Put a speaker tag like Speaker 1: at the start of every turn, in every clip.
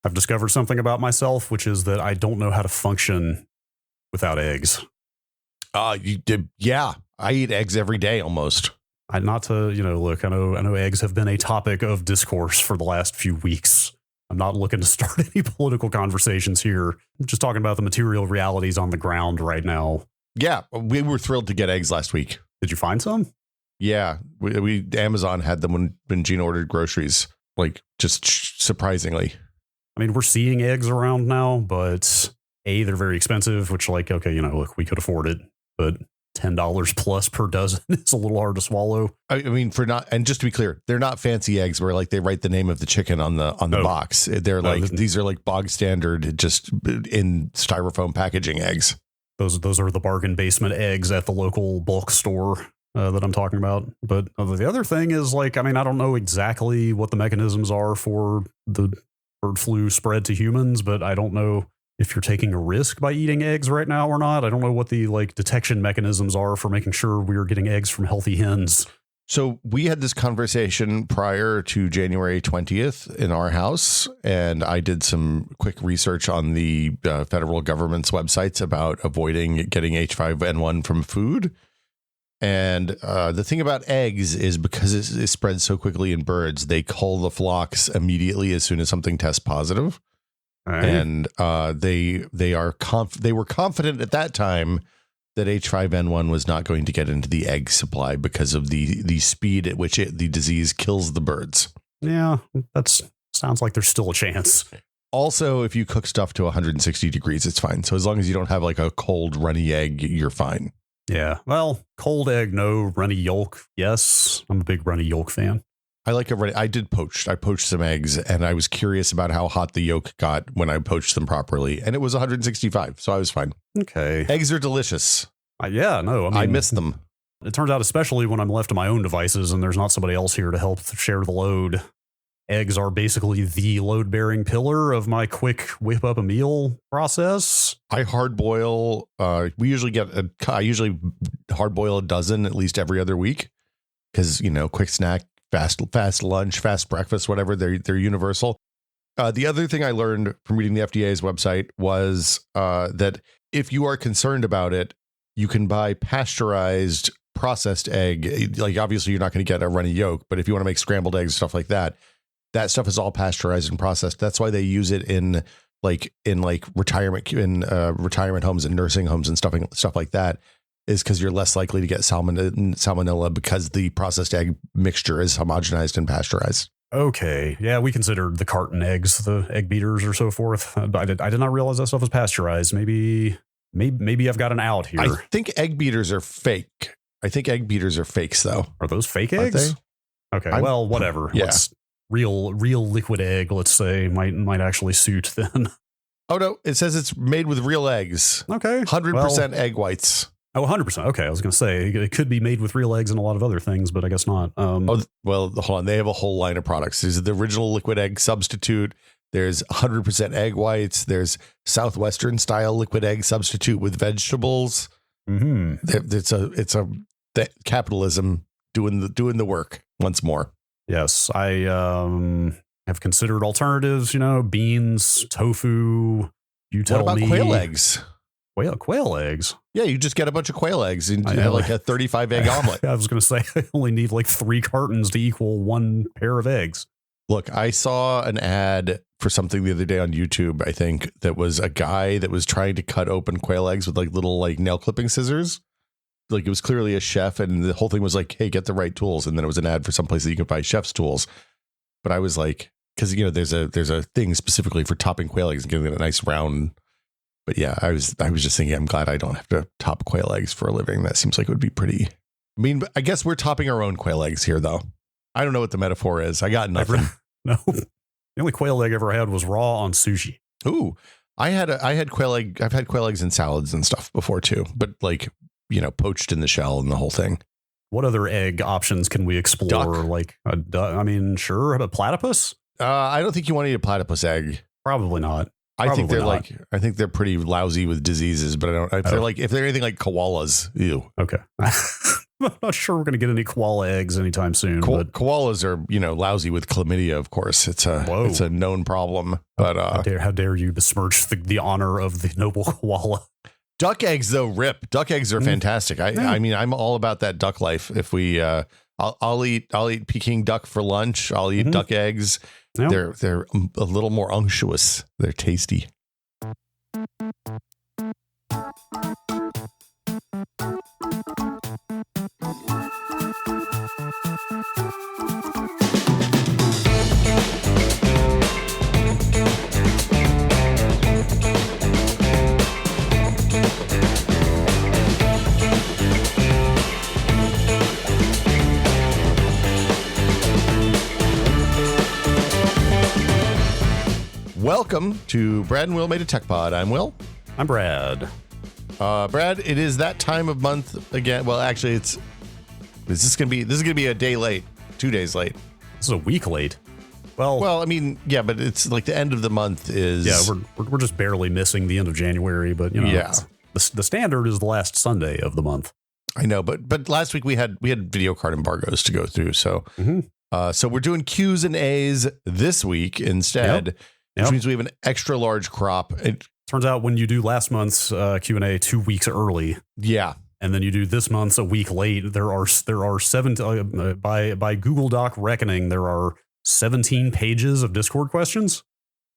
Speaker 1: I've discovered something about myself, which is that I don't know how to function without eggs.
Speaker 2: You did. Yeah. I eat eggs every day almost.
Speaker 1: Not to, look, I know eggs have been a topic of discourse for the last few weeks. I'm not looking to start any political conversations here. I'm just talking about the material realities on the ground right now.
Speaker 2: Yeah. We were thrilled to get eggs last week.
Speaker 1: Did you find some?
Speaker 2: Yeah. We Amazon had them when Gene ordered groceries, like just surprisingly.
Speaker 1: I mean, we're seeing eggs around now, but they're very expensive, which okay, look, we could afford it, but $10 plus per dozen is a little hard to swallow.
Speaker 2: I mean, and just to be clear, they're not fancy eggs where like they write the name of the chicken on the box. They're these are like bog standard, just in styrofoam packaging eggs.
Speaker 1: Those are the bargain basement eggs at the local bulk store that I'm talking about. But the other thing is I don't know exactly what the mechanisms are for the bird flu spread to humans, but I don't know if you're taking a risk by eating eggs right now or not. I don't know what the detection mechanisms are for making sure we're getting eggs from healthy hens.
Speaker 2: So we had this conversation prior to January 20th in our house, and I did some quick research on the federal government's websites about avoiding getting H5N1 from food. And the thing about eggs is because it spreads so quickly in birds, they cull the flocks immediately as soon as something tests positive. Right. And they were confident at that time that H5N1 was not going to get into the egg supply because of the speed at which the disease kills the birds.
Speaker 1: Yeah, sounds like there's still a chance.
Speaker 2: Also, if you cook stuff to 160 degrees, it's fine. So as long as you don't have a cold runny egg, you're fine.
Speaker 1: Yeah, well, cold egg, no. Runny yolk, yes. I'm a big runny yolk fan.
Speaker 2: I like I did poached. I poached some eggs, and I was curious about how hot the yolk got when I poached them properly, and it was 165, so I was fine.
Speaker 1: Okay.
Speaker 2: Eggs are delicious.
Speaker 1: Yeah, no,
Speaker 2: I miss them.
Speaker 1: It turns out, especially when I'm left to my own devices and there's not somebody else here to help share the load, eggs are basically the load-bearing pillar of my quick whip up a meal process.
Speaker 2: I hard boil. I usually hard boil a dozen at least every other week because, quick snack. Fast lunch, fast breakfast, whatever, they're universal. The other thing I learned from reading the FDA's website was that if you are concerned about it, you can buy pasteurized processed egg. Like obviously you're not going to get a runny yolk, but if you want to make scrambled eggs, stuff like that, that stuff is all pasteurized and processed. That's why they use it in retirement homes and nursing homes and stuff like that. Is because you're less likely to get salmonella because the processed egg mixture is homogenized and pasteurized.
Speaker 1: Okay. Yeah, we considered the carton eggs, the egg beaters or so forth. I did not realize that stuff was pasteurized. Maybe I've got an out here.
Speaker 2: I think egg beaters are fake. I think egg beaters are fakes, though.
Speaker 1: Are those fake eggs? Okay, well, whatever.
Speaker 2: Yeah.
Speaker 1: Real liquid egg, let's say, might actually suit then.
Speaker 2: Oh, no. It says it's made with real eggs.
Speaker 1: Okay.
Speaker 2: 100% egg whites.
Speaker 1: Oh, 100%. Okay, I was going to say it could be made with real eggs and a lot of other things, but I guess not.
Speaker 2: Hold on. They have a whole line of products. There's the original liquid egg substitute. There's 100% egg whites. There's Southwestern style liquid egg substitute with vegetables.
Speaker 1: Mm-hmm.
Speaker 2: It's capitalism doing the work once more.
Speaker 1: Yes, I have considered alternatives. Beans, tofu. You tell me.
Speaker 2: What about quail eggs?
Speaker 1: Quail eggs?
Speaker 2: Yeah, you just get a bunch of quail eggs and you have a 35 egg omelet.
Speaker 1: I was going to say I only need 3 cartons to equal 1 pair of eggs.
Speaker 2: Look, I saw an ad for something the other day on YouTube, I think, that was a guy that was trying to cut open quail eggs with little nail clipping scissors. It was clearly a chef, and the whole thing was hey, get the right tools. And then it was an ad for someplace that you can buy chef's tools. But I was because there's a thing specifically for topping quail eggs and getting a nice round. But yeah, I was just thinking, I'm glad I don't have to top quail eggs for a living. That seems like it would be pretty. I mean, I guess we're topping our own quail eggs here, though. I don't know what the metaphor is. I got nothing.
Speaker 1: No, the only quail egg I ever had was raw on sushi.
Speaker 2: Ooh, I had quail egg. I've had quail eggs in salads and stuff before too, but poached in the shell and the whole thing.
Speaker 1: What other egg options can we explore?
Speaker 2: Duck.
Speaker 1: A duck. I mean, sure. A platypus?
Speaker 2: I don't think you want to eat a platypus egg.
Speaker 1: Probably not.
Speaker 2: I think they're pretty lousy with diseases, but I don't. If they're anything like koalas, ew.
Speaker 1: Okay. I'm not sure we're going to get any koala eggs anytime soon. But
Speaker 2: Koalas are, lousy with chlamydia, of course. It's a known problem. But
Speaker 1: how dare you besmirch the honor of the noble koala?
Speaker 2: Duck eggs, though, rip. Duck eggs are fantastic. I mean, I'm all about that duck life. If we, I'll eat Peking duck for lunch. I'll eat duck eggs. Yep. They're a little more unctuous. They're tasty. Welcome to Brad and Will Made a Tech Pod. I'm Will.
Speaker 1: I'm Brad.
Speaker 2: Brad, it is that time of month again. Well, actually, this is gonna be a day late, 2 days late.
Speaker 1: This is a week late.
Speaker 2: Well, I mean, yeah, but it's like the end of the month is.
Speaker 1: Yeah, we're just barely missing the end of January, but
Speaker 2: yeah,
Speaker 1: the standard is the last Sunday of the month.
Speaker 2: I know, but last week we had video card embargoes to go through, so so we're doing Q's and A's this week instead. Yep. Which means we have an extra large crop. It
Speaker 1: turns out when you do last month's Q&A 2 weeks early, and then you do this month's a week late, there are seven by Google Doc reckoning, there are 17 pages of Discord questions.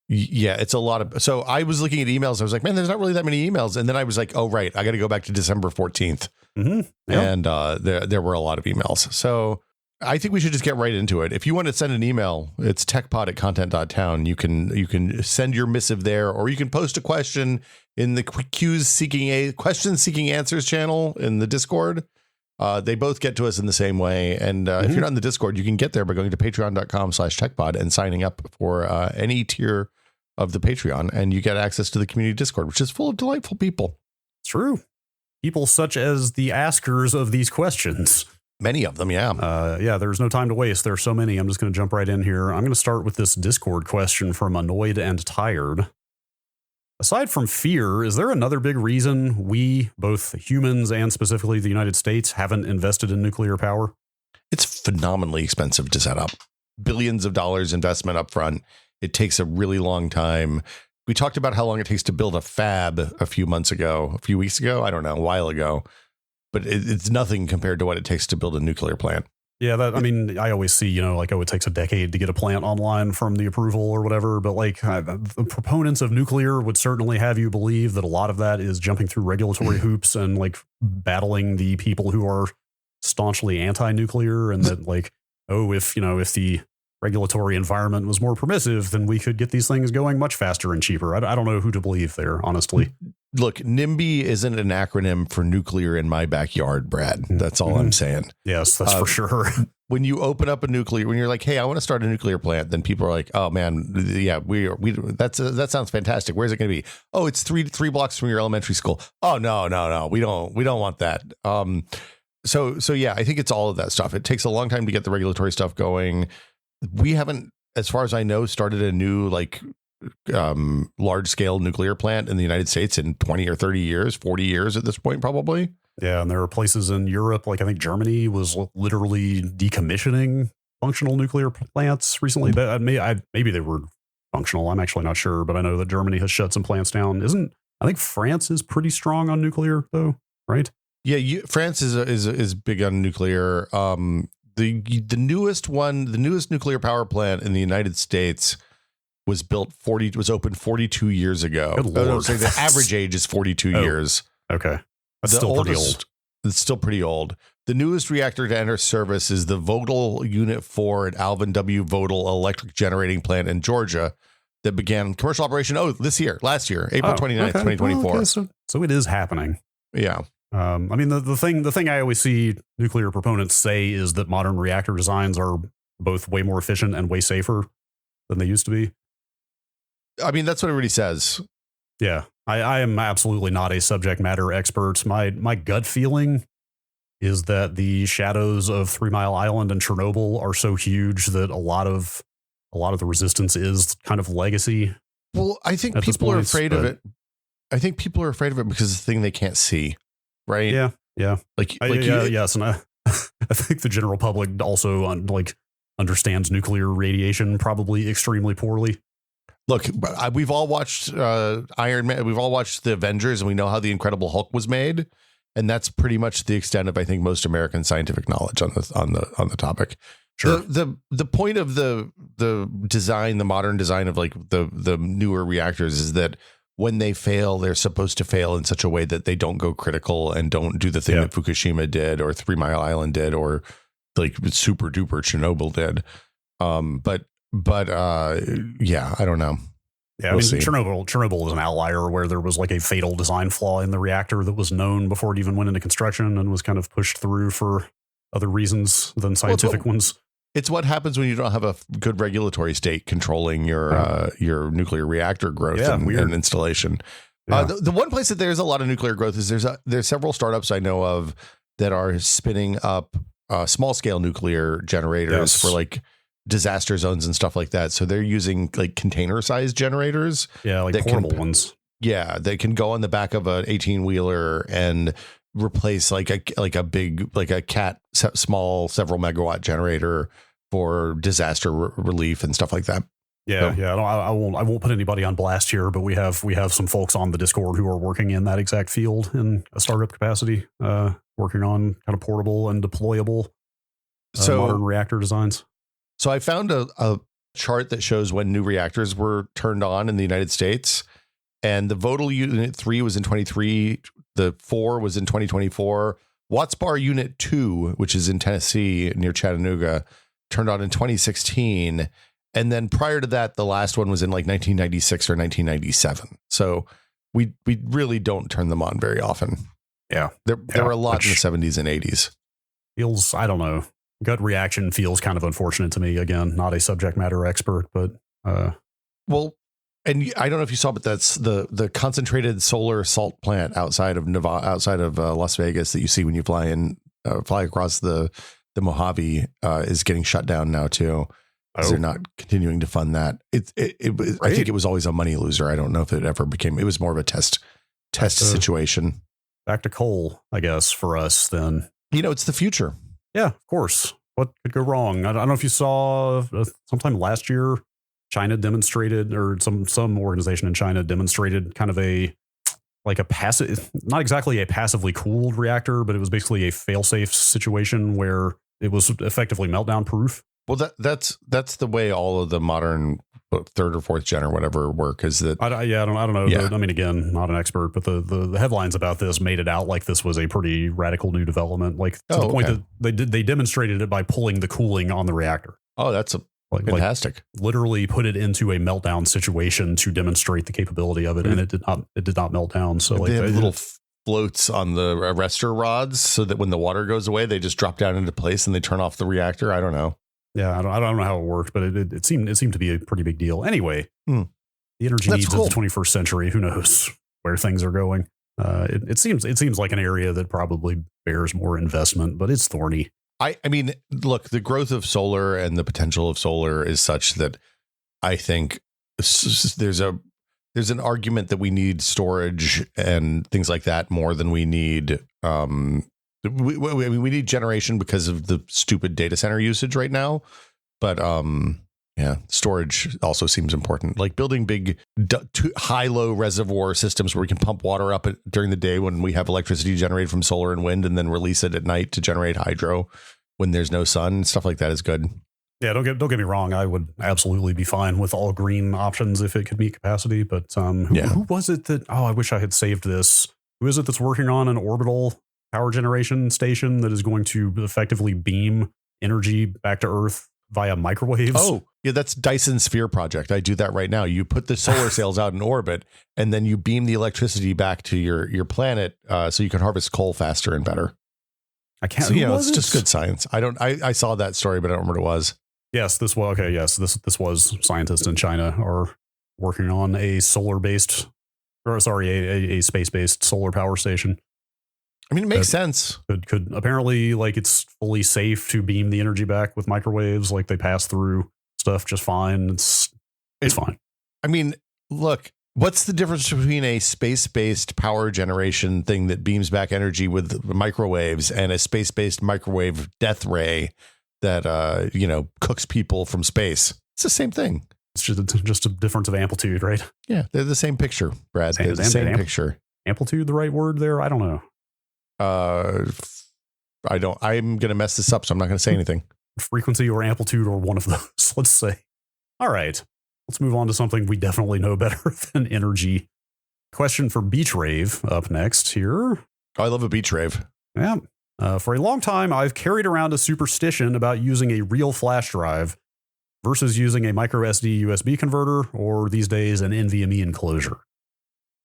Speaker 2: Yeah, it's a lot of. So I was looking at emails. I was like, man, there's not really that many emails. And then I was like, oh right, I got to go back to December 14th, and there were a lot of emails. So I think we should just get right into it. If you want to send an email, it's techpod@content.town. You can send your missive there, or you can post a question in the questions seeking answers channel in the Discord. They both get to us in the same way. And if you're not in the Discord, you can get there by going to patreon.com/techpod and signing up for any tier of the Patreon, and you get access to the community Discord, which is full of delightful people.
Speaker 1: It's true. People such as the askers of these questions.
Speaker 2: Many of them, yeah.
Speaker 1: There's no time to waste. There's so many. I'm just going to jump right in here. I'm going to start with this Discord question from Annoyed and Tired. Aside from fear, is there another big reason we, both humans and specifically the United States, haven't invested in nuclear power?
Speaker 2: It's phenomenally expensive to set up. Billions of dollars investment up front. It takes a really long time. We talked about how long it takes to build a fab a few weeks ago. I don't know, a while ago. But it's nothing compared to what it takes to build a nuclear plant.
Speaker 1: Yeah, I always see, it takes a decade to get a plant online from the approval or whatever. But the proponents of nuclear would certainly have you believe that a lot of that is jumping through regulatory hoops and battling the people who are staunchly anti-nuclear, and that if the regulatory environment was more permissive, then we could get these things going much faster and cheaper. I don't know who to believe there, honestly.
Speaker 2: Look, NIMBY isn't an acronym for nuclear in my backyard, Brad. That's all I'm saying.
Speaker 1: Yes, that's for sure.
Speaker 2: When you open up when you're like, hey, I want to start a nuclear plant, then people are like, oh man, yeah, that sounds fantastic. Where's it going to be? Oh, it's three blocks from your elementary school. Oh, no. We don't want that. So yeah, I think it's all of that stuff. It takes a long time to get the regulatory stuff going. We haven't, as far as I know, started a new large scale nuclear plant in the United States in 20 or 30 years, 40 years at this point, probably.
Speaker 1: Yeah. And there are places in Europe, I think Germany was literally decommissioning functional nuclear plants recently. Maybe they were functional. I'm actually not sure, but I know that Germany has shut some plants down. I think France is pretty strong on nuclear though, right?
Speaker 2: Yeah. France is big on nuclear. The newest nuclear power plant in the United States was opened 42 years ago. The average age is 42 years.
Speaker 1: Okay. That's still pretty old.
Speaker 2: It's still pretty old. The newest reactor to enter service is the Vogtle Unit 4 at Alvin W. Vogtle Electric Generating Plant in Georgia that began commercial operation last year, April 29th, 2024.
Speaker 1: Okay. So it is happening.
Speaker 2: Yeah.
Speaker 1: The thing I always see nuclear proponents say is that modern reactor designs are both way more efficient and way safer than they used to be.
Speaker 2: I mean, that's what everybody says.
Speaker 1: Yeah, I am absolutely not a subject matter expert. My gut feeling is that the shadows of 3 Mile Island and Chernobyl are so huge that a lot of the resistance is kind of legacy.
Speaker 2: Well, I think people are afraid of it. I think people are afraid of it because it's the thing they can't see. Right.
Speaker 1: Yeah. Yeah.
Speaker 2: Yes. And
Speaker 1: I think the general public also understands nuclear radiation probably extremely poorly.
Speaker 2: Look, we've all watched Iron Man. We've all watched the Avengers, and we know how the Incredible Hulk was made, and that's pretty much the extent of, I think, most American scientific knowledge on the topic.
Speaker 1: Sure.
Speaker 2: The point of the design, the modern design of like the newer reactors, is that when they fail, they're supposed to fail in such a way that they don't go critical and don't do the thing that Fukushima did, or 3 Mile Island did, or like super duper Chernobyl did. But yeah, I don't know.
Speaker 1: Yeah, I mean, Chernobyl is an outlier where there was like a fatal design flaw in the reactor that was known before it even went into construction and was kind of pushed through for other reasons than scientific ones.
Speaker 2: It's what happens when you don't have a good regulatory state controlling your nuclear reactor growth and installation. Yeah. The one place that there's a lot of nuclear growth is there's several startups I know of that are spinning up small scale nuclear generators for like disaster zones and stuff like that. So they're using like container sized generators.
Speaker 1: Yeah, like portable ones.
Speaker 2: Yeah, they can go on the back of an 18-wheeler and replace like a big, like a small several megawatt generator for disaster relief and stuff like that.
Speaker 1: Yeah, I won't put anybody on blast here, but we have some folks on the Discord who are working in that exact field in a startup capacity, working on kind of portable and deployable modern reactor designs.
Speaker 2: So I found a chart that shows when new reactors were turned on in the United States, and the Vogtle Unit 3 was in 23, the 4 was in 2024. Watts Bar Unit 2, which is in Tennessee near Chattanooga, turned on in 2016. And then prior to that, the last one was in like 1996 or 1997. So we really don't turn them on very often.
Speaker 1: Yeah.
Speaker 2: There were a lot in the 70s and 80s.
Speaker 1: Feels, I don't know. Gut reaction feels kind of unfortunate to me. Again, not a subject matter expert, but
Speaker 2: well, and I don't know if you saw, but that's the concentrated solar salt plant outside of Las Vegas that you see when you fly across the Mojave is getting shut down now too. They're not continuing to fund that. I think it was always a money loser. I don't know if it ever became. It was more of a test situation. Back
Speaker 1: to coal, I guess, for us then.
Speaker 2: It's the future.
Speaker 1: Yeah, of course. What could go wrong? I don't know if you saw sometime last year, China demonstrated, or some organization in China demonstrated kind of a passive, not exactly a passively cooled reactor, but it was basically a fail-safe situation where it was effectively meltdown proof.
Speaker 2: Well, that's the way all of the modern 3rd or 4th gen or whatever work is that.
Speaker 1: I don't know. Yeah. I mean, again, not an expert, but the headlines about this made it out like this was a pretty radical new development, like to the point that they demonstrated it by pulling the cooling on the reactor.
Speaker 2: Oh, that's fantastic.
Speaker 1: Literally put it into a meltdown situation to demonstrate the capability of it. And it did not melt down. So
Speaker 2: they have little floats on the arrestor rods so that when the water goes away, they just drop down into place and they turn off the reactor. I don't know.
Speaker 1: Yeah, I don't know how it worked, but it seemed to be a pretty big deal. Anyway, the energy needs of the 21st century. Who knows where things are going? It seems like an area that probably bears more investment, but it's thorny.
Speaker 2: I mean, look, the growth of solar and the potential of solar is such that I think there's an argument that we need storage and things like that more than we need. We need generation because of the stupid data center usage right now. But storage also seems important. Like building big high-low reservoir systems where we can pump water up during the day when we have electricity generated from solar and wind, and then release it at night to generate hydro when there's no sun. Stuff like that is good.
Speaker 1: Yeah, don't get me wrong. I would absolutely be fine with all green options if it could meet capacity. But who was it that? Oh, I wish I had saved this. Who is it that's working on an orbital power generation station that is going to effectively beam energy back to Earth via microwaves?
Speaker 2: Oh, yeah, that's Dyson Sphere Project. I do that right now. You put the solar sails out in orbit, and then you beam the electricity back to your planet, so you can harvest coal faster and better.
Speaker 1: I can't.
Speaker 2: So, it's just good science. I saw that story, but I don't remember what it was.
Speaker 1: Yes, this was scientists in China are working on a space-based solar power station.
Speaker 2: I mean, it makes sense.
Speaker 1: Could apparently, like, it's fully safe to beam the energy back with microwaves. Like, they pass through stuff just fine. It's fine.
Speaker 2: I mean, look, What's the difference between a space-based power generation thing that beams back energy with microwaves and a space-based microwave death ray that cooks people from space? It's the same thing.
Speaker 1: It's just a difference of amplitude, right?
Speaker 2: Yeah, they're the same picture, Brad. They're the same picture.
Speaker 1: Amplitude, the right word there? I don't know.
Speaker 2: I'm going to mess this up, so I'm not going to say anything.
Speaker 1: Frequency or amplitude or one of those, let's say. All right. Let's move on to something we definitely know better than energy. Question for Beach Rave up next here.
Speaker 2: Oh, I love a beach rave.
Speaker 1: Yeah. For a long time, I've carried around a superstition about using a real flash drive versus using a micro SD USB converter, or these days an NVMe enclosure.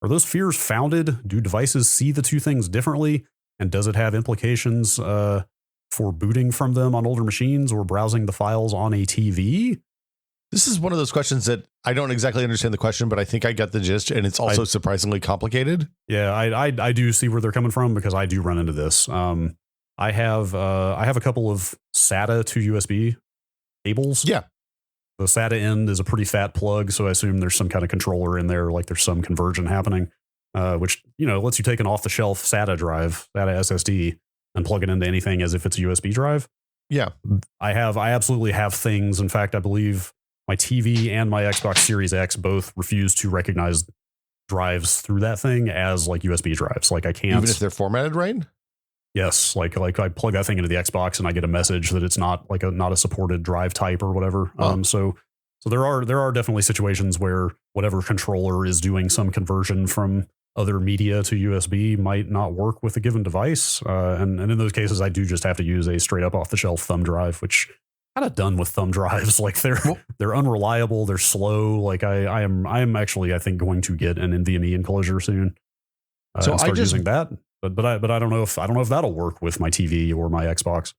Speaker 1: Are those fears founded? Do devices see the two things differently? And does it have implications for booting from them on older machines or browsing the files on a TV?
Speaker 2: This is one of those questions that I don't exactly understand the question, but I think I got the gist, and it's also surprisingly complicated.
Speaker 1: Yeah, I do see where they're coming from because I do run into this. I have a couple of SATA to USB cables.
Speaker 2: Yeah.
Speaker 1: The SATA end is a pretty fat plug, so I assume there's some kind of controller in there, like there's some conversion happening, which lets you take an off-the-shelf SATA drive, SATA SSD, and plug it into anything as if it's a USB drive.
Speaker 2: Yeah,
Speaker 1: I absolutely have things. In fact, I believe my TV and my Xbox Series X both refuse to recognize drives through that thing as like USB drives. Like I can't,
Speaker 2: even if they're formatted right.
Speaker 1: Yes, like I plug that thing into the Xbox and I get a message that it's not a supported drive type or whatever.
Speaker 2: Oh.
Speaker 1: So there are definitely situations where whatever controller is doing some conversion from other media to USB might not work with a given device. And in those cases, I do just have to use a straight up off the shelf thumb drive, which kind of done with thumb drives. Like they're unreliable, they're slow. Like I am actually, I think, going to get an NVMe enclosure soon.
Speaker 2: So
Speaker 1: and start using that. But I don't know if that'll work with my TV or my Xbox.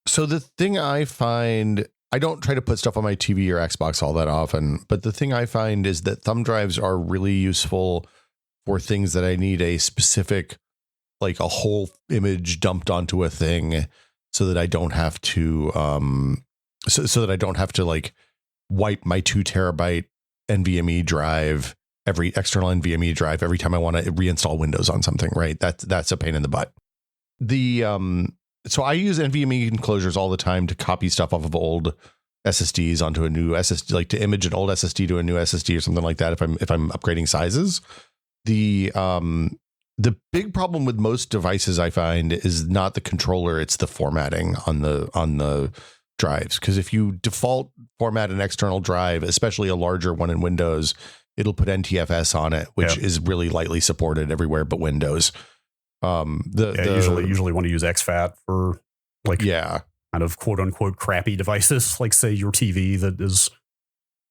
Speaker 2: So the thing I find, I don't try to put stuff on my TV or Xbox all that often, but the thing I find is that thumb drives are really useful for things that I need a specific, like a whole image dumped onto a thing, so that I don't have to, so that I don't have to like wipe my 2 terabyte NVMe drive, every external NVMe drive, every time I want to reinstall Windows on something, right? That's a pain in the butt. So I use NVMe enclosures all the time to copy stuff off of old SSDs onto a new SSD, like to image an old SSD to a new SSD or something like that. If I'm upgrading sizes, the big problem with most devices I find is not the controller, it's the formatting on the drives. Because if you default format an external drive, especially a larger one in Windows, it'll put NTFS on it, which is really lightly supported everywhere but Windows.
Speaker 1: Usually want to use exFAT for kind of quote unquote crappy devices, like say your TV that is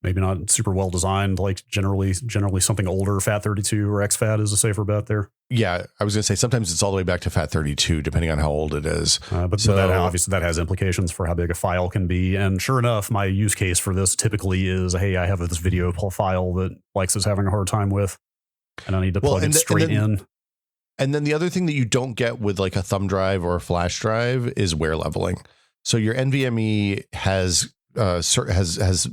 Speaker 1: maybe not super well designed. Like generally something older, FAT32 or exFAT is a safer bet there.
Speaker 2: Yeah, I was going to say sometimes it's all the way back to FAT32, depending on how old it is.
Speaker 1: But obviously that has implications for how big a file can be. And sure enough, my use case for this typically is, hey, I have this video file that Lex is having a hard time with, and I need to plug it straight in.
Speaker 2: And then the other thing that you don't get with like a thumb drive or a flash drive is wear leveling. So your NVMe has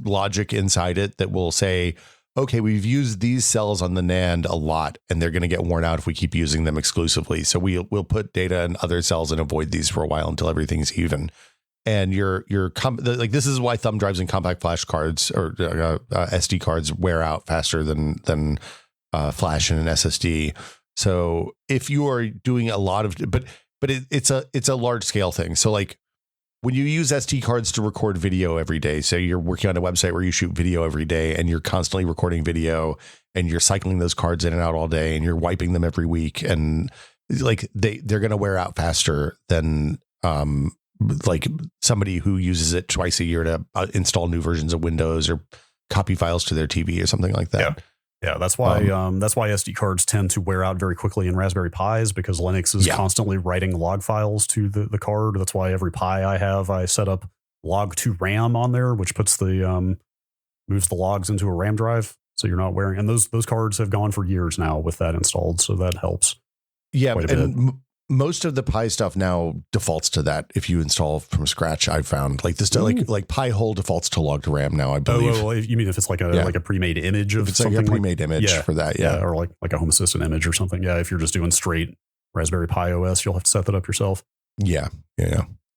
Speaker 2: logic inside it that will say, okay, we've used these cells on the NAND a lot, and they're going to get worn out if we keep using them exclusively. So we'll put data in other cells and avoid these for a while until everything's even. And like this is why thumb drives and compact flash cards or SD cards wear out faster than flash and an SSD. So if you are doing a lot of, but it's a large scale thing. So like when you use SD cards to record video every day, so you're working on a website where you shoot video every day and you're constantly recording video and you're cycling those cards in and out all day and you're wiping them every week, and like they're going to wear out faster than like somebody who uses it twice a year to install new versions of Windows or copy files to their TV or something like that.
Speaker 1: Yeah, that's why SD cards tend to wear out very quickly in Raspberry Pis, because Linux is constantly writing log files to the card. That's why every Pi I have, I set up log to RAM on there, which puts moves the logs into a RAM drive, so you're not wearing. And those cards have gone for years now with that installed, so that helps.
Speaker 2: Yeah, most of the Pi stuff now defaults to that. If you install from scratch, I've found like this, like Pi whole defaults to logged RAM now, I believe.
Speaker 1: Oh, well, you mean if it's like a pre-made image of
Speaker 2: it's
Speaker 1: something?
Speaker 2: Like a pre-made image for that. Yeah.
Speaker 1: Or like a Home Assistant image or something. Yeah. If you're just doing straight Raspberry Pi OS, you'll have to set that up yourself.
Speaker 2: Yeah.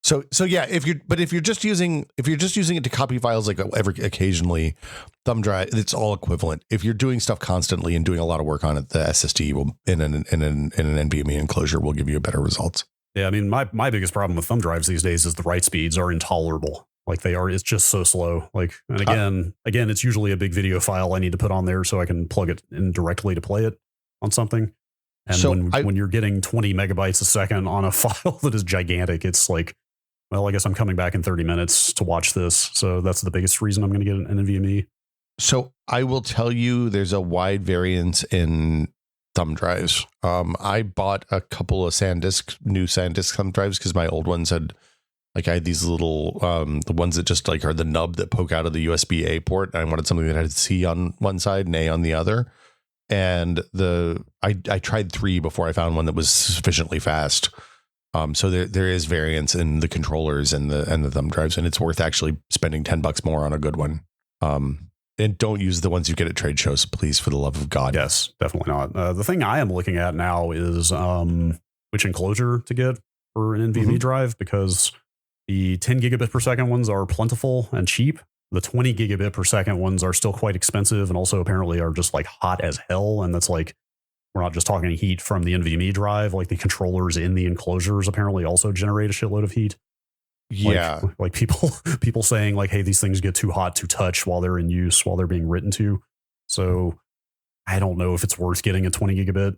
Speaker 2: So yeah, if you're just using it to copy files like occasionally, thumb drive, it's all equivalent. If you're doing stuff constantly and doing a lot of work on it, the SSD will in an NVMe enclosure will give you better results.
Speaker 1: Yeah, I mean my biggest problem with thumb drives these days is the write speeds are intolerable. Like it's just so slow. Like, and again, it's usually a big video file I need to put on there so I can plug it in directly to play it on something. And so when you're getting 20 megabytes a second on a file that is gigantic, it's like, well, I guess I'm coming back in 30 minutes to watch this. So that's the biggest reason I'm going to get an NVMe.
Speaker 2: So I will tell you, there's a wide variance in thumb drives. I bought a couple of new SanDisk thumb drives because my old ones I had these little, the ones that just like are the nub that poke out of the USB-A port. I wanted something that had C on one side and A on the other. And I tried 3 before I found one that was sufficiently fast. So there is variance in the controllers and the thumb drives, and it's worth actually spending $10 more on a good one. And don't use the ones you get at trade shows, please, for the love of God.
Speaker 1: Yes, definitely not. The thing I am looking at now is which enclosure to get for an NVMe drive, because the 10 gigabit per second ones are plentiful and cheap. The 20 gigabit per second ones are still quite expensive and also apparently are just like hot as hell. And that's like, we're not just talking heat from the NVMe drive, like the controllers in the enclosures apparently also generate a shitload of heat.
Speaker 2: Yeah.
Speaker 1: Like people saying like, hey, these things get too hot to touch while they're in use, while they're being written to. So I don't know if it's worth getting a 20 gigabit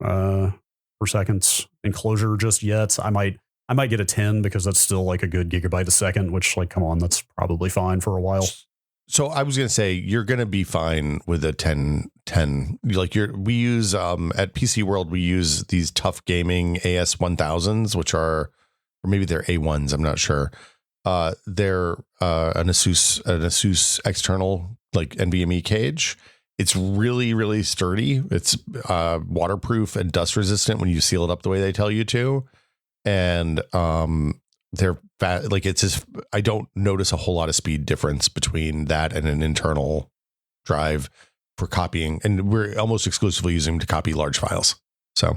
Speaker 1: per second enclosure just yet. I might get a 10 because that's still like a good gigabyte a second, which like, come on, that's probably fine for a while.
Speaker 2: So I was going to say, you're going to be fine with a 10. Like we use at PC World, we use these Tough Gaming AS1000s, which are, or maybe they're A1s. I'm not sure. They're an Asus external like NVMe cage. It's really, really sturdy. It's waterproof and dust resistant when you seal it up the way they tell you to. And they're fast. Like it's just, I don't notice a whole lot of speed difference between that and an internal drive for copying. And we're almost exclusively using them to copy large files. So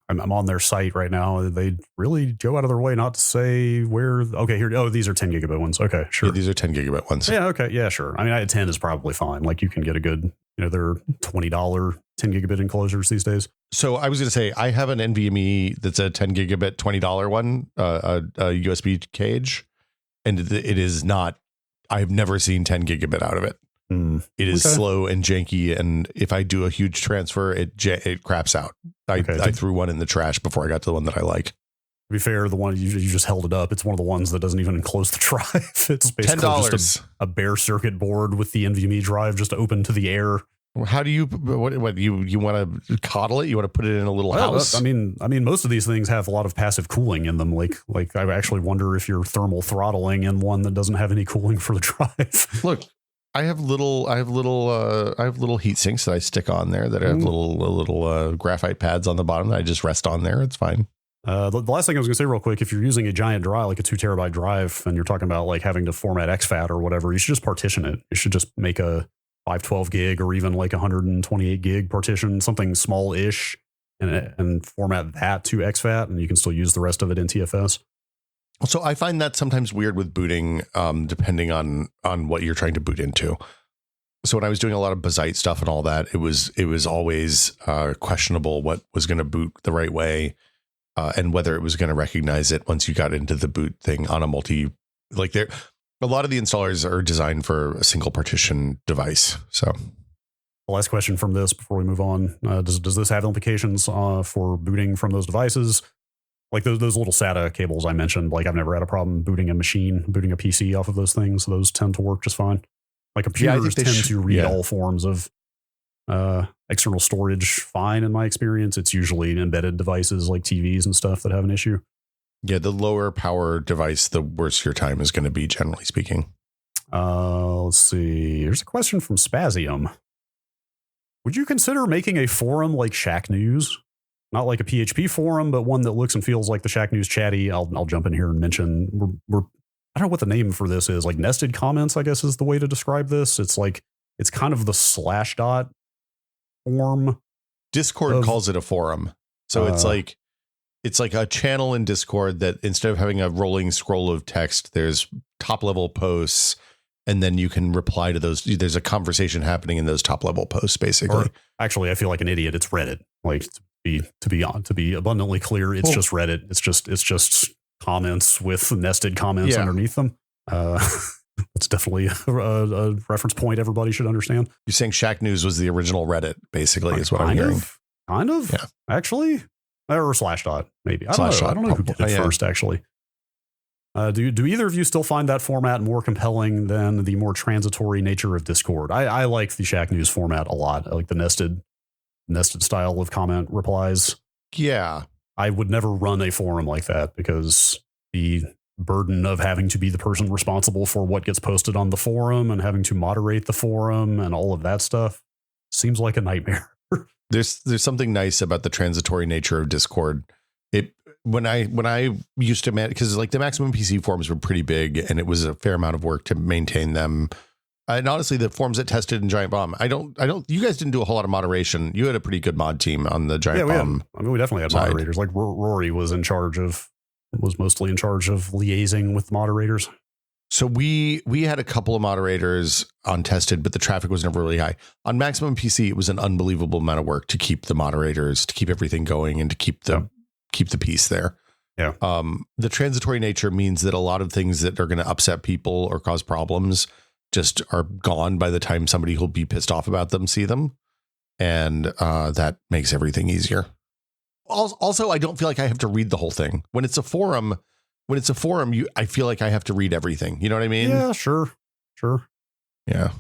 Speaker 1: I'm on their site right now. They really go out of their way not to say where. Okay, here. Oh, these are 10 gigabit ones. Okay, sure.
Speaker 2: Yeah, these are 10 gigabit ones.
Speaker 1: Yeah. Okay. Yeah, sure. I mean, 10 is probably fine. Like you can get a good, they're $20 10 gigabit enclosures these days.
Speaker 2: So I was going to say, I have an NVMe that's a 10 gigabit, $20 one, a USB cage. And it is not, I've never seen 10 gigabit out of it. It is slow and janky. And if I do a huge transfer, it craps out. I threw one in the trash before I got to the one that I like. To
Speaker 1: be fair, the one you just held it up, it's one of the ones that doesn't even enclose the drive. It's basically
Speaker 2: $10.
Speaker 1: just a bare circuit board with the NVMe drive just open to the air.
Speaker 2: How do you, what you want to coddle it? You want to put it in a little house?
Speaker 1: I mean, most of these things have a lot of passive cooling in them. Like I actually wonder if you're thermal throttling in one that doesn't have any cooling for the drive.
Speaker 2: Look, I have little heat sinks that I stick on there that have little graphite pads on the bottom that I just rest on there. It's fine.
Speaker 1: The last thing I was going to say real quick, if you're using a giant drive, like a 2 terabyte drive, and you're talking about like having to format exFAT or whatever, you should just partition it. You should just make a 512 gig or even like 128 gig partition, something small-ish, and format that to exFAT, and you can still use the rest of it in TFS.
Speaker 2: So I find that sometimes weird with booting, depending on what you're trying to boot into. So when I was doing a lot of Bazite stuff and all that, it was always questionable what was going to boot the right way, and whether it was going to recognize it once you got into the boot thing on a lot of the installers are designed for a single partition device. So
Speaker 1: the last question from this before we move on, does this have implications for booting from those devices? Like those little SATA cables I mentioned, like I've never had a problem booting a PC off of those things. Those tend to work just fine. Like computers tend to read all forms of external storage fine in my experience. It's usually embedded devices like TVs and stuff that have an issue.
Speaker 2: Yeah, the lower power device, the worse your time is going to be, generally speaking.
Speaker 1: Let's see. Here's a question from Spazium. Would you consider making a forum like Shack News? not like a PHP forum, but one that looks and feels like the Shack News chatty. I'll jump in here and mention we're I don't know what the name for this is. Like nested comments, I guess is the way to describe this. It's like it's kind of the /dot form.
Speaker 2: Discord calls it a forum. So it's like a channel in Discord that instead of having a rolling scroll of text, there's top level posts, and then you can reply to those. There's a conversation happening in those top level posts, basically.
Speaker 1: Or, actually, I feel like an idiot. It's Reddit. Like to be abundantly clear, it's just Reddit. It's just comments with nested comments underneath them. That's definitely a reference point everybody should understand.
Speaker 2: You're saying Shack News was the original Reddit, basically, is what I'm hearing.
Speaker 1: Kind of, yeah. Actually, or /dot maybe. I don't know who did it first. Actually, do either of you still find that format more compelling than the more transitory nature of Discord? I like the Shack News format a lot. I like the nested style of comment replies.
Speaker 2: Yeah,
Speaker 1: I would never run a forum like that because the burden of having to be the person responsible for what gets posted on the forum and having to moderate the forum and all of that stuff seems like a nightmare.
Speaker 2: There's something nice about the transitory nature of Discord. When I used to manage, because like the Maximum PC forums were pretty big and it was a fair amount of work to maintain them. And honestly, the forums that tested in Giant Bomb, you guys didn't do a whole lot of moderation. You had a pretty good mod team on the Giant Bomb.
Speaker 1: We definitely had moderators. Like Rory was mostly in charge of liaising with moderators.
Speaker 2: So we had a couple of moderators on tested, but the traffic was never really high. On Maximum PC, it was an unbelievable amount of work to keep the moderators, to keep everything going, and to keep the peace there.
Speaker 1: Yeah.
Speaker 2: The transitory nature means that a lot of things that are going to upset people or cause problems just are gone by the time somebody who'll be pissed off about them see them, and that makes everything easier. Also, I don't feel like I have to read the whole thing when it's a forum. I feel like I have to read everything. You know what I mean?
Speaker 1: Yeah, sure.
Speaker 2: Yeah.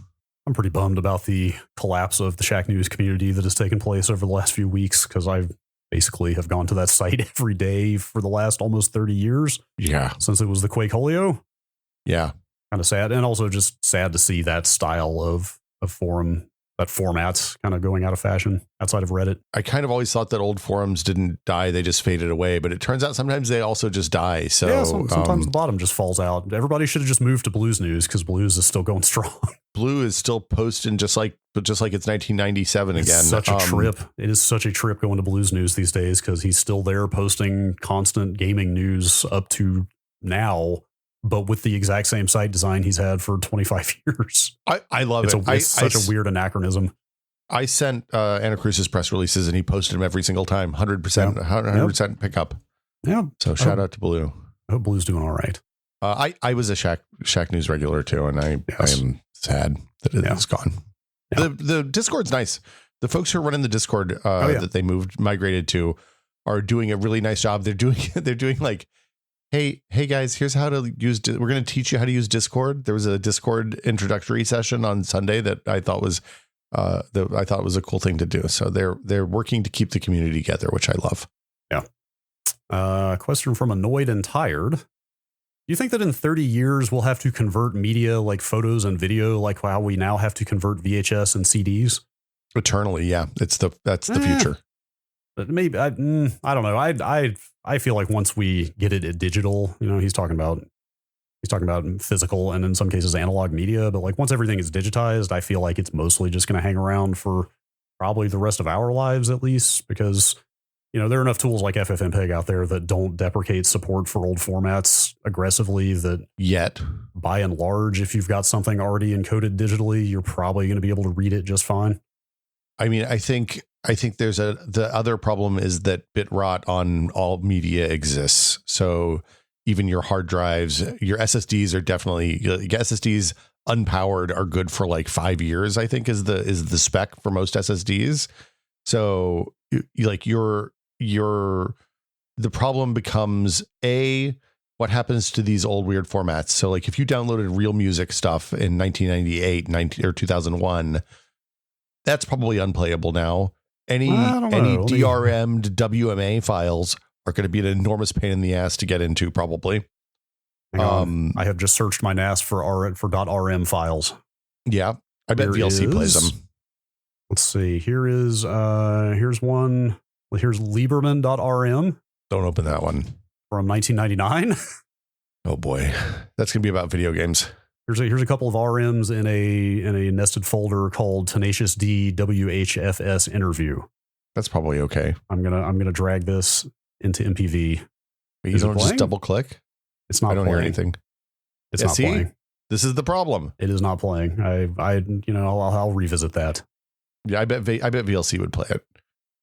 Speaker 1: I'm pretty bummed about the collapse of the Shack News community that has taken place over the last few weeks because I basically have gone to that site every day for the last almost 30 years.
Speaker 2: Yeah.
Speaker 1: Since it was the Quake Holio.
Speaker 2: Yeah.
Speaker 1: Kind of sad. And also just sad to see that style of forum, that format's kind of going out of fashion outside of Reddit.
Speaker 2: I kind of always thought that old forums didn't die. They just faded away. But it turns out sometimes they also just die. So
Speaker 1: yeah, sometimes the bottom just falls out. Everybody should have just moved to Blues News because Blues is still going strong.
Speaker 2: Blue is still posting just like it's 1997 again.
Speaker 1: It's such a trip. It is such a trip going to Blues News these days because he's still there posting constant gaming news up to now, but with the exact same site design he's had for 25 years.
Speaker 2: I love it.
Speaker 1: It's such a weird anachronism.
Speaker 2: I sent Anna Cruz's press releases and he posted them every single time. 100% pickup.
Speaker 1: Yeah.
Speaker 2: So shout out to Blue.
Speaker 1: I hope Blue's doing all right.
Speaker 2: I was a Shack News regular too, and I am sad that it's gone. Yeah. The Discord's nice. The folks who are running the Discord that they migrated to are doing a really nice job. They're doing like, hey guys, here's how to use. We're going to teach you how to use Discord. There was a Discord introductory session on Sunday that I thought was a cool thing to do. So they're working to keep the community together, which I love.
Speaker 1: Yeah. Question from Annoyed and Tired. Do you think that in 30 years we'll have to convert media like photos and video like how we now have to convert VHS and CDs?
Speaker 2: Eternally, yeah. That's the future.
Speaker 1: But maybe I don't know. I feel like once we get it at digital, he's talking about physical and in some cases analog media, but like once everything is digitized, I feel like it's mostly just going to hang around for probably the rest of our lives at least because there are enough tools like FFmpeg out there that don't deprecate support for old formats aggressively that
Speaker 2: yet
Speaker 1: by and large, if you've got something already encoded digitally, you're probably going to be able to read it just fine.
Speaker 2: I mean, I think there's the other problem is that bit rot on all media exists. So even your hard drives, your SSDs are definitely SSDs unpowered are good for like 5 years, I think is the spec for most SSDs. So the problem becomes what happens to these old weird formats. So like if you downloaded real music stuff in 1998 or 2001, that's probably unplayable now. Any DRM'd WMA files are going to be an enormous pain in the ass to get into probably.
Speaker 1: I have just searched my NAS for .rm files.
Speaker 2: Yeah. I bet VLC plays them.
Speaker 1: Let's see. Here's one. Well, here's Lieberman.rm
Speaker 2: Don't open that one.
Speaker 1: from 1999.
Speaker 2: Oh boy, that's gonna be about video games.
Speaker 1: Here's a couple of RMs in a nested folder called Tenacious D WHFS interview.
Speaker 2: That's probably okay.
Speaker 1: I'm gonna drag this into MPV.
Speaker 2: But you don't just double click.
Speaker 1: It's not.
Speaker 2: I don't hear anything.
Speaker 1: It's not playing.
Speaker 2: This is the problem.
Speaker 1: It is not playing. I'll revisit that.
Speaker 2: Yeah, I bet VLC would play it.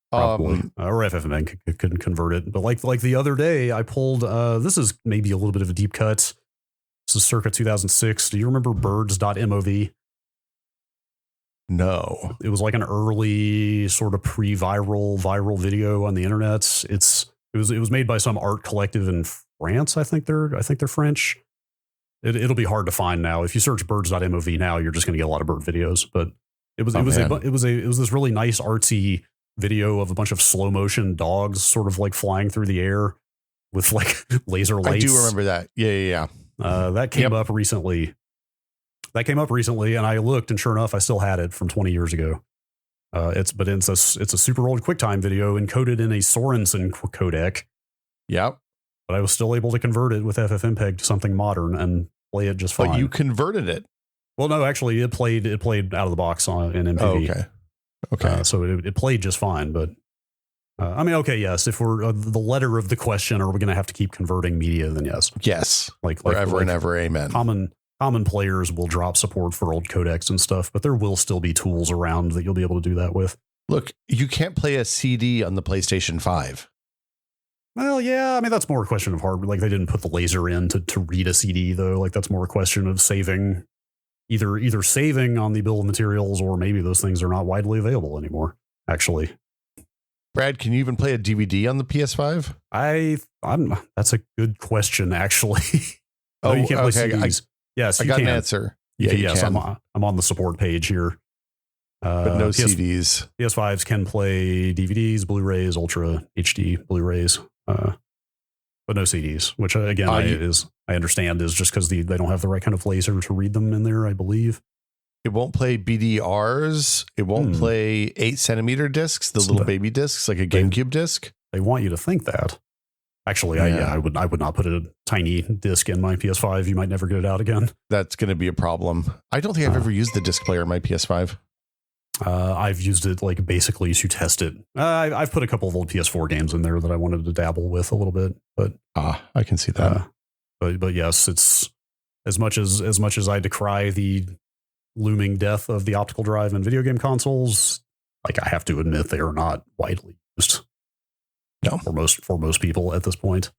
Speaker 1: Probably. Or FFmpeg couldn't convert it. But like the other day, I pulled. This is maybe a little bit of a deep cut. This is circa 2006. Do you remember birds.mov?
Speaker 2: No.
Speaker 1: It was like an early sort of viral video on the internet. It was made by some art collective in France. I think they're French. It'll be hard to find now. If you search birds.mov now, you're just going to get a lot of bird videos. But it was this really nice artsy video of a bunch of slow motion dogs sort of like flying through the air with like laser lights.
Speaker 2: I do remember that. Yeah.
Speaker 1: That came up recently. And I looked, and sure enough, I still had it from 20 years ago. It's a super old QuickTime video encoded in a Sorensen codec.
Speaker 2: Yep.
Speaker 1: But I was still able to convert it with FFmpeg to something modern and play it just fine.
Speaker 2: But you converted it.
Speaker 1: Well, no, actually, it played out of the box in MPV.
Speaker 2: Oh, okay.
Speaker 1: So it played just fine. But okay, yes. If we're the letter of the question, are we going to have to keep converting media? Then yes.
Speaker 2: Yes.
Speaker 1: Like
Speaker 2: forever and ever. Amen.
Speaker 1: Common players will drop support for old codecs and stuff, but there will still be tools around that you'll be able to do that with.
Speaker 2: Look, you can't play a CD on the PlayStation 5.
Speaker 1: Well, yeah, I mean, that's more a question of hardware. Like, they didn't put the laser in to read a CD, though. Like, that's more a question of saving, either saving on the bill of materials, or maybe those things are not widely available anymore, actually.
Speaker 2: Brad, can you even play a DVD on the PS5?
Speaker 1: That's a good question, actually. No, you can't play CDs. Yes,
Speaker 2: I got an answer.
Speaker 1: Yeah, yes, I'm on the support page here.
Speaker 2: But no CDs.
Speaker 1: PS5s can play DVDs, Blu-rays, Ultra HD Blu-rays, but no CDs. Which again, I understand is just because they don't have the right kind of laser to read them in there. I believe
Speaker 2: it won't play BDRs. It won't play 8cm discs, the little baby discs, like a GameCube disc.
Speaker 1: They want you to think that. Actually, I would not put a tiny disc in my PS5. You might never get it out again.
Speaker 2: That's going to be a problem. I don't think I've ever used the disc player in my PS5.
Speaker 1: I've used it like basically to test it. I've put a couple of old PS4 games in there that I wanted to dabble with a little bit, but
Speaker 2: I can see that.
Speaker 1: But yes, it's as much as I decry the looming death of the optical drive in video game consoles. Like, I have to admit, they are not widely used.
Speaker 2: No,
Speaker 1: for most people at this point.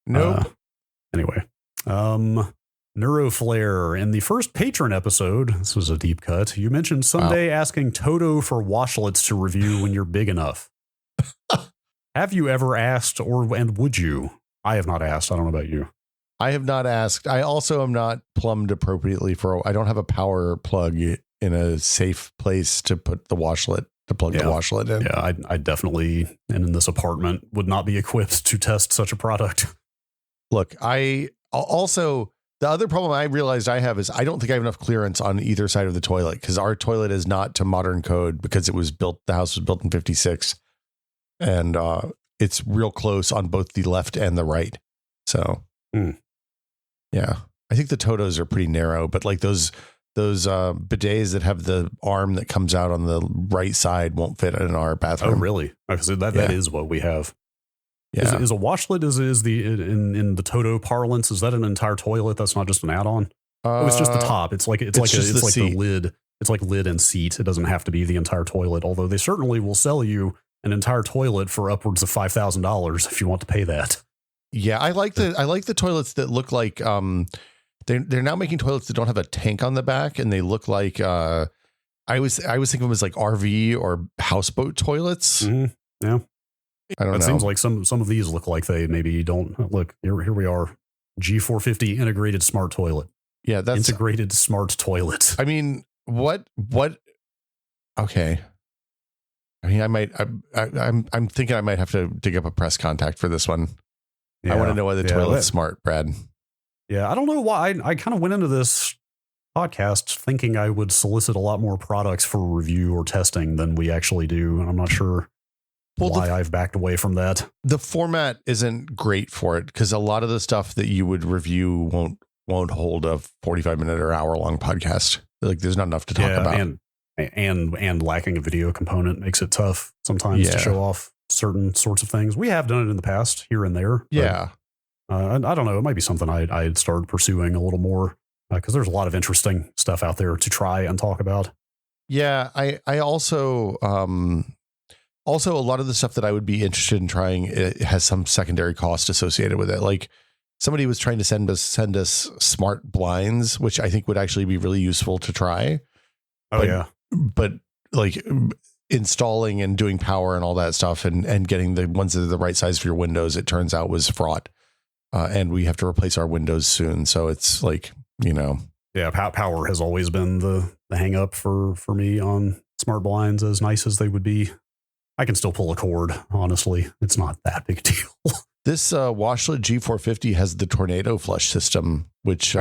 Speaker 2: No.
Speaker 1: Anyway, Neuroflare, in the first patron episode, this was a deep cut, you mentioned someday asking Toto for washlets to review when you're big enough. Have you ever asked, and would you? I have not asked. I don't know about you.
Speaker 2: I have not asked. I also am not plumbed appropriately I don't have a power plug in a safe place to put the washlet. To plug the washlet in.
Speaker 1: Yeah, I definitely, and in this apartment, would not be equipped to test such a product.
Speaker 2: Look, I also, the other problem I realized I have is I don't think I have enough clearance on either side of the toilet, because our toilet is not to modern code, because the house was built in 56, and it's real close on both the left and the right. So, yeah, I think the Totos are pretty narrow, but like those bidets that have the arm that comes out on the right side won't fit in our bathroom.
Speaker 1: Oh, really? Because that is what we have.
Speaker 2: Yeah.
Speaker 1: Is a washlet is the in the Toto parlance? Is that an entire toilet? That's not just an add-on. It's just the top. It's like the lid. It's like lid and seat. It doesn't have to be the entire toilet. Although they certainly will sell you an entire toilet for upwards of $5,000 if you want to pay that.
Speaker 2: Yeah, I like the toilets that look like They're now making toilets that don't have a tank on the back, and they look like I was thinking of them as like RV or houseboat toilets.
Speaker 1: Mm-hmm. Yeah,
Speaker 2: I don't know.
Speaker 1: It seems like some of these look like they maybe don't look. Here we are, G450 integrated smart toilet.
Speaker 2: Yeah, that's
Speaker 1: integrated smart toilet.
Speaker 2: I mean, what? Okay. I mean, I'm thinking I might have to dig up a press contact for this one. Yeah, I want to know why the toilet's smart, Brad.
Speaker 1: Yeah, I don't know why. I kind of went into this podcast thinking I would solicit a lot more products for review or testing than we actually do. And I'm not sure why I've backed away from that.
Speaker 2: The format isn't great for it because a lot of the stuff that you would review won't hold a 45-minute or hour-long podcast. Like there's not enough to talk about.
Speaker 1: And lacking a video component makes it tough sometimes to show off certain sorts of things. We have done it in the past here and there.
Speaker 2: Yeah.
Speaker 1: I don't know. It might be something I'd started pursuing a little more because there's a lot of interesting stuff out there to try and talk about.
Speaker 2: Yeah. I also a lot of the stuff that I would be interested in trying, it has some secondary cost associated with it. Like somebody was trying to send us smart blinds, which I think would actually be really useful to try. But like installing and doing power and all that stuff and getting the ones that are the right size for your windows, it turns out was fraught. And we have to replace our windows soon. So it's like,
Speaker 1: Yeah, power has always been the hang up for me on smart blinds, as nice as they would be. I can still pull a cord, honestly. It's not that big a deal.
Speaker 2: This Washlet G450 has the tornado flush system, which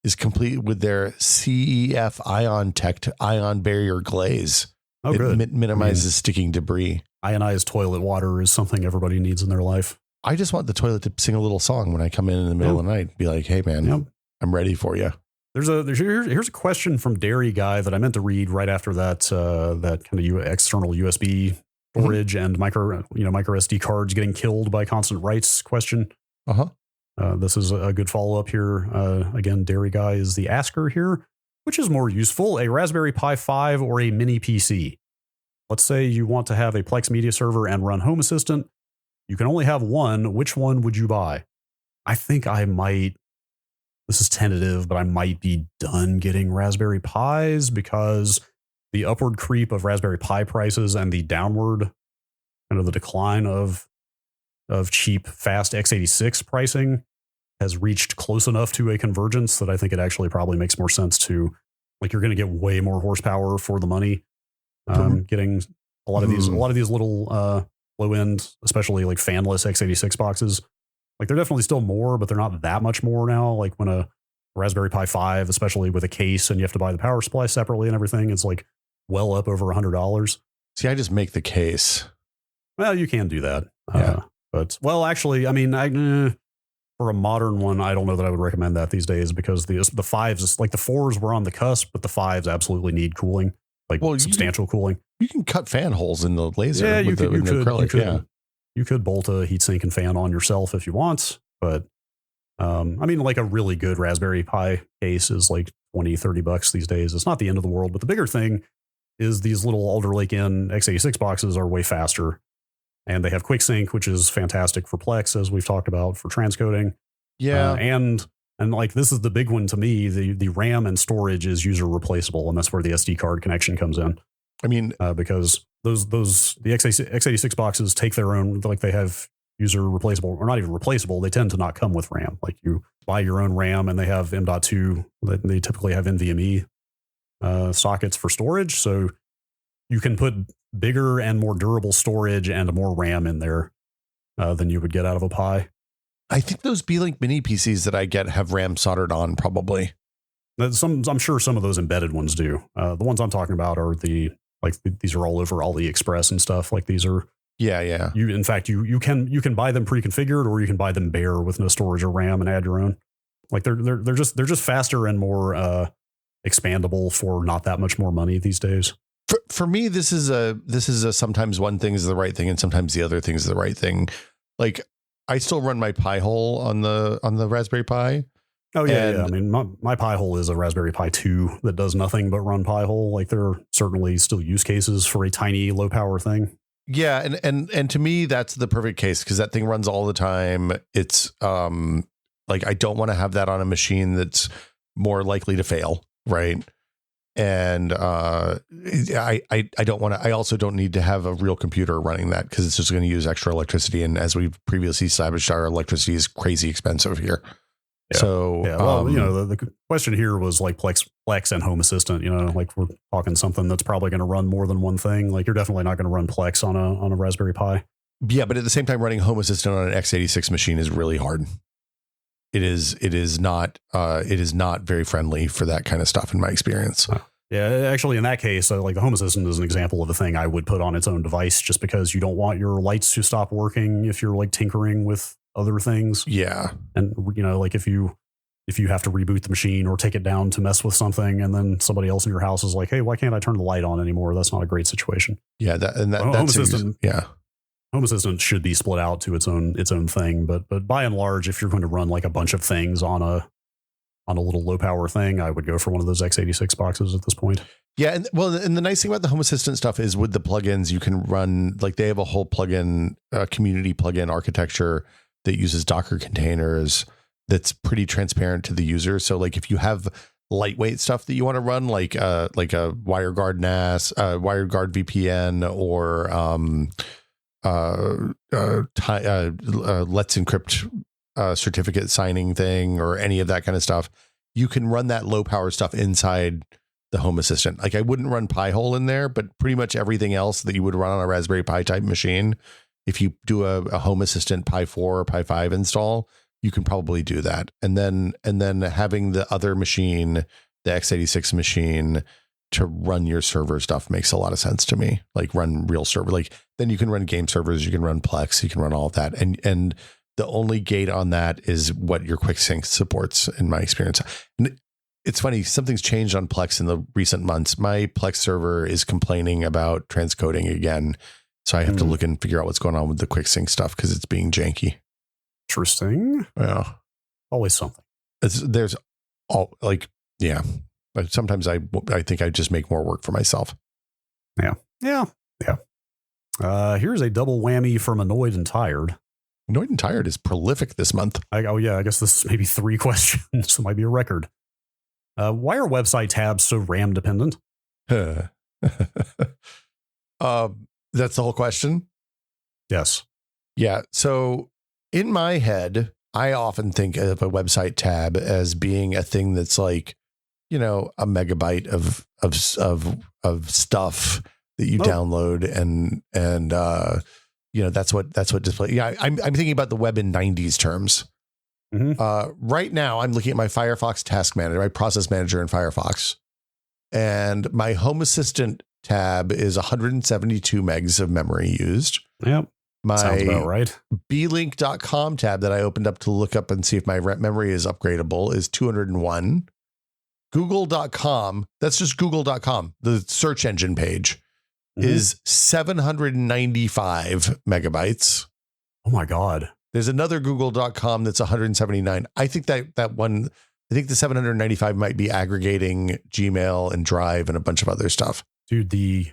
Speaker 2: is complete with their CEF ion tech ion barrier glaze.
Speaker 1: Oh, good.
Speaker 2: It minimizes sticking debris.
Speaker 1: Ionized toilet water is something everybody needs in their life.
Speaker 2: I just want the toilet to sing a little song when I come in the middle of the night. Be like, hey, man, I'm ready for you.
Speaker 1: Here's a question from Dairy Guy that I meant to read right after that kind of external USB storage and micro SD cards getting killed by constant writes question. This is a good follow up here. Again, Dairy Guy is the asker here. Which is more useful, a Raspberry Pi 5 or a mini PC? Let's say you want to have a Plex media server and run Home Assistant. You can only have one. Which one would you buy? I think I might, this is tentative, but I might be done getting Raspberry Pis because the upward creep of Raspberry Pi prices and the downward kind of the decline of cheap, fast x86 pricing has reached close enough to a convergence that I think it actually probably makes more sense to, like, you're going to get way more horsepower for the money. Getting a lot of these little low end, especially like fanless x86 boxes, like they're definitely still more, but they're not that much more now. Like when a Raspberry Pi 5, especially with a case and you have to buy the power supply separately and everything, it's like well up over $100.
Speaker 2: See, I just make the case.
Speaker 1: Well, you can do that. But actually, I mean, for a modern one, I don't know that I would recommend that these days because the fives, like the fours were on the cusp, but the fives absolutely need cooling, substantial cooling.
Speaker 2: You can cut fan holes in the laser.
Speaker 1: Yeah,
Speaker 2: you
Speaker 1: could bolt a heatsink and fan on yourself if you want. But I mean, like a really good Raspberry Pi case is like $20-$30 these days. It's not the end of the world. But the bigger thing is these little Alder Lake N x86 boxes are way faster. And they have quick sync, which is fantastic for Plex, as we've talked about, for transcoding.
Speaker 2: Yeah.
Speaker 1: And like, this is the big one to me. The RAM and storage is user replaceable. And that's where the SD card connection comes in.
Speaker 2: I mean,
Speaker 1: because the x86 boxes take their own, like they have user replaceable, or not even replaceable. They tend to not come with RAM. Like you buy your own RAM and they have M.2. They typically have NVMe sockets for storage. So you can put bigger and more durable storage and more RAM in there than you would get out of a Pi.
Speaker 2: I think those Beelink mini PCs that I get have RAM soldered on, probably.
Speaker 1: I'm sure some of those embedded ones do. The ones I'm talking about are these are all over AliExpress and stuff. Like these are.
Speaker 2: Yeah.
Speaker 1: In fact, you can buy them pre-configured, or you can buy them bare with no storage or RAM and add your own. Like they're just faster and more expandable for not that much more money these days.
Speaker 2: For me, this is a sometimes one thing is the right thing and sometimes the other thing is the right thing. Like I still run my Pi hole on the Raspberry Pi.
Speaker 1: Oh yeah. I mean, my Pi hole is a Raspberry Pi 2 that does nothing but run Pi hole. Like there are certainly still use cases for a tiny low power thing.
Speaker 2: Yeah, and to me that's the perfect case because that thing runs all the time. It's like I don't want to have that on a machine that's more likely to fail, right? And I don't want to. I also don't need to have a real computer running that because it's just going to use extra electricity. And as we've previously established, our electricity is crazy expensive here.
Speaker 1: Yeah.
Speaker 2: So
Speaker 1: well, the question here was like Plex and Home Assistant. Like we're talking something that's probably going to run more than one thing. Like you're definitely not going to run Plex on a Raspberry Pi.
Speaker 2: Yeah, but at the same time, running Home Assistant on an x86 machine is really hard. It is not very friendly for that kind of stuff in my experience.
Speaker 1: Yeah, actually, in that case, like the Home Assistant is an example of a thing I would put on its own device, just because you don't want your lights to stop working if you're like tinkering with other things.
Speaker 2: Yeah.
Speaker 1: And like if you have to reboot the machine or take it down to mess with something, and then somebody else in your house is like, "Hey, why can't I turn the light on anymore?" That's not a great situation.
Speaker 2: Yeah,
Speaker 1: Home Assistant.
Speaker 2: Yeah.
Speaker 1: Home Assistant should be split out to its own thing, but by and large, if you're going to run like a bunch of things on a little low power thing, I would go for one of those x86 boxes at this point.
Speaker 2: Yeah, and the nice thing about the Home Assistant stuff is with the plugins, you can run, like, they have a whole plugin community plugin architecture that uses Docker containers that's pretty transparent to the user. So like if you have lightweight stuff that you want to run, like a WireGuard NAS, WireGuard VPN, or Let's Encrypt certificate signing thing, or any of that kind of stuff, you can run that low power stuff inside the Home Assistant. Like I wouldn't run Pi-hole in there, but pretty much everything else that you would run on a Raspberry Pi type machine, if you do a Home Assistant Pi 4 or Pi 5 install, you can probably do that. And then having the other machine, the x86 machine, to run your server stuff makes a lot of sense to me. Like run real server, like then you can run game servers, you can run Plex, you can run all of that. And the only gate on that is what your QuickSync supports, in my experience. And it's funny, something's changed on Plex in the recent months. My Plex server is complaining about transcoding again. So I have to look and figure out what's going on with the QuickSync stuff because it's being janky.
Speaker 1: Interesting.
Speaker 2: Yeah.
Speaker 1: Always something.
Speaker 2: There's all like, yeah. But sometimes I think I just make more work for myself.
Speaker 1: Yeah. Here's a double whammy from Annoyed and Tired.
Speaker 2: Annoyed and Tired is prolific this month.
Speaker 1: I guess this is maybe 3 questions. It might be a record. Why are website tabs so RAM dependent?
Speaker 2: That's the whole question?
Speaker 1: Yes.
Speaker 2: Yeah. So in my head, I often think of a website tab as being a thing that's like, a megabyte of stuff that you download and that's what display. Yeah. I'm thinking about the web in 90s terms. Mm-hmm. Right now I'm looking at my Firefox task manager, my process manager in Firefox, and my Home Assistant tab is 172 megs of memory used.
Speaker 1: Yep. Sounds about
Speaker 2: My
Speaker 1: right.
Speaker 2: blink.com tab that I opened up to look up and see if my memory is upgradable is 201. Google.com, that's just google.com, the search engine page, is 795 megabytes.
Speaker 1: Oh my God.
Speaker 2: There's another google.com that's 179. I think the 795 might be aggregating Gmail and Drive and a bunch of other stuff.
Speaker 1: Dude, the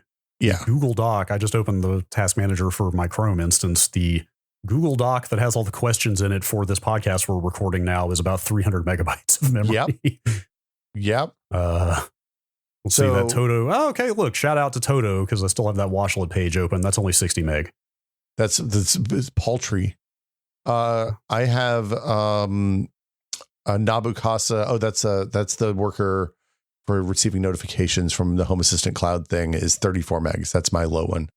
Speaker 1: Google Doc, I just opened the task manager for my Chrome instance. The Google Doc that has all the questions in it for this podcast we're recording now is about 300 megabytes of memory.
Speaker 2: Yep.
Speaker 1: Let's see that Toto. Oh, okay, look, shout out to Toto because I still have that Washlet page open. That's only 60 meg.
Speaker 2: That's paltry. I have a Nabukasa. Oh, that's the worker for receiving notifications from the Home Assistant cloud thing is 34 megs. That's my low one.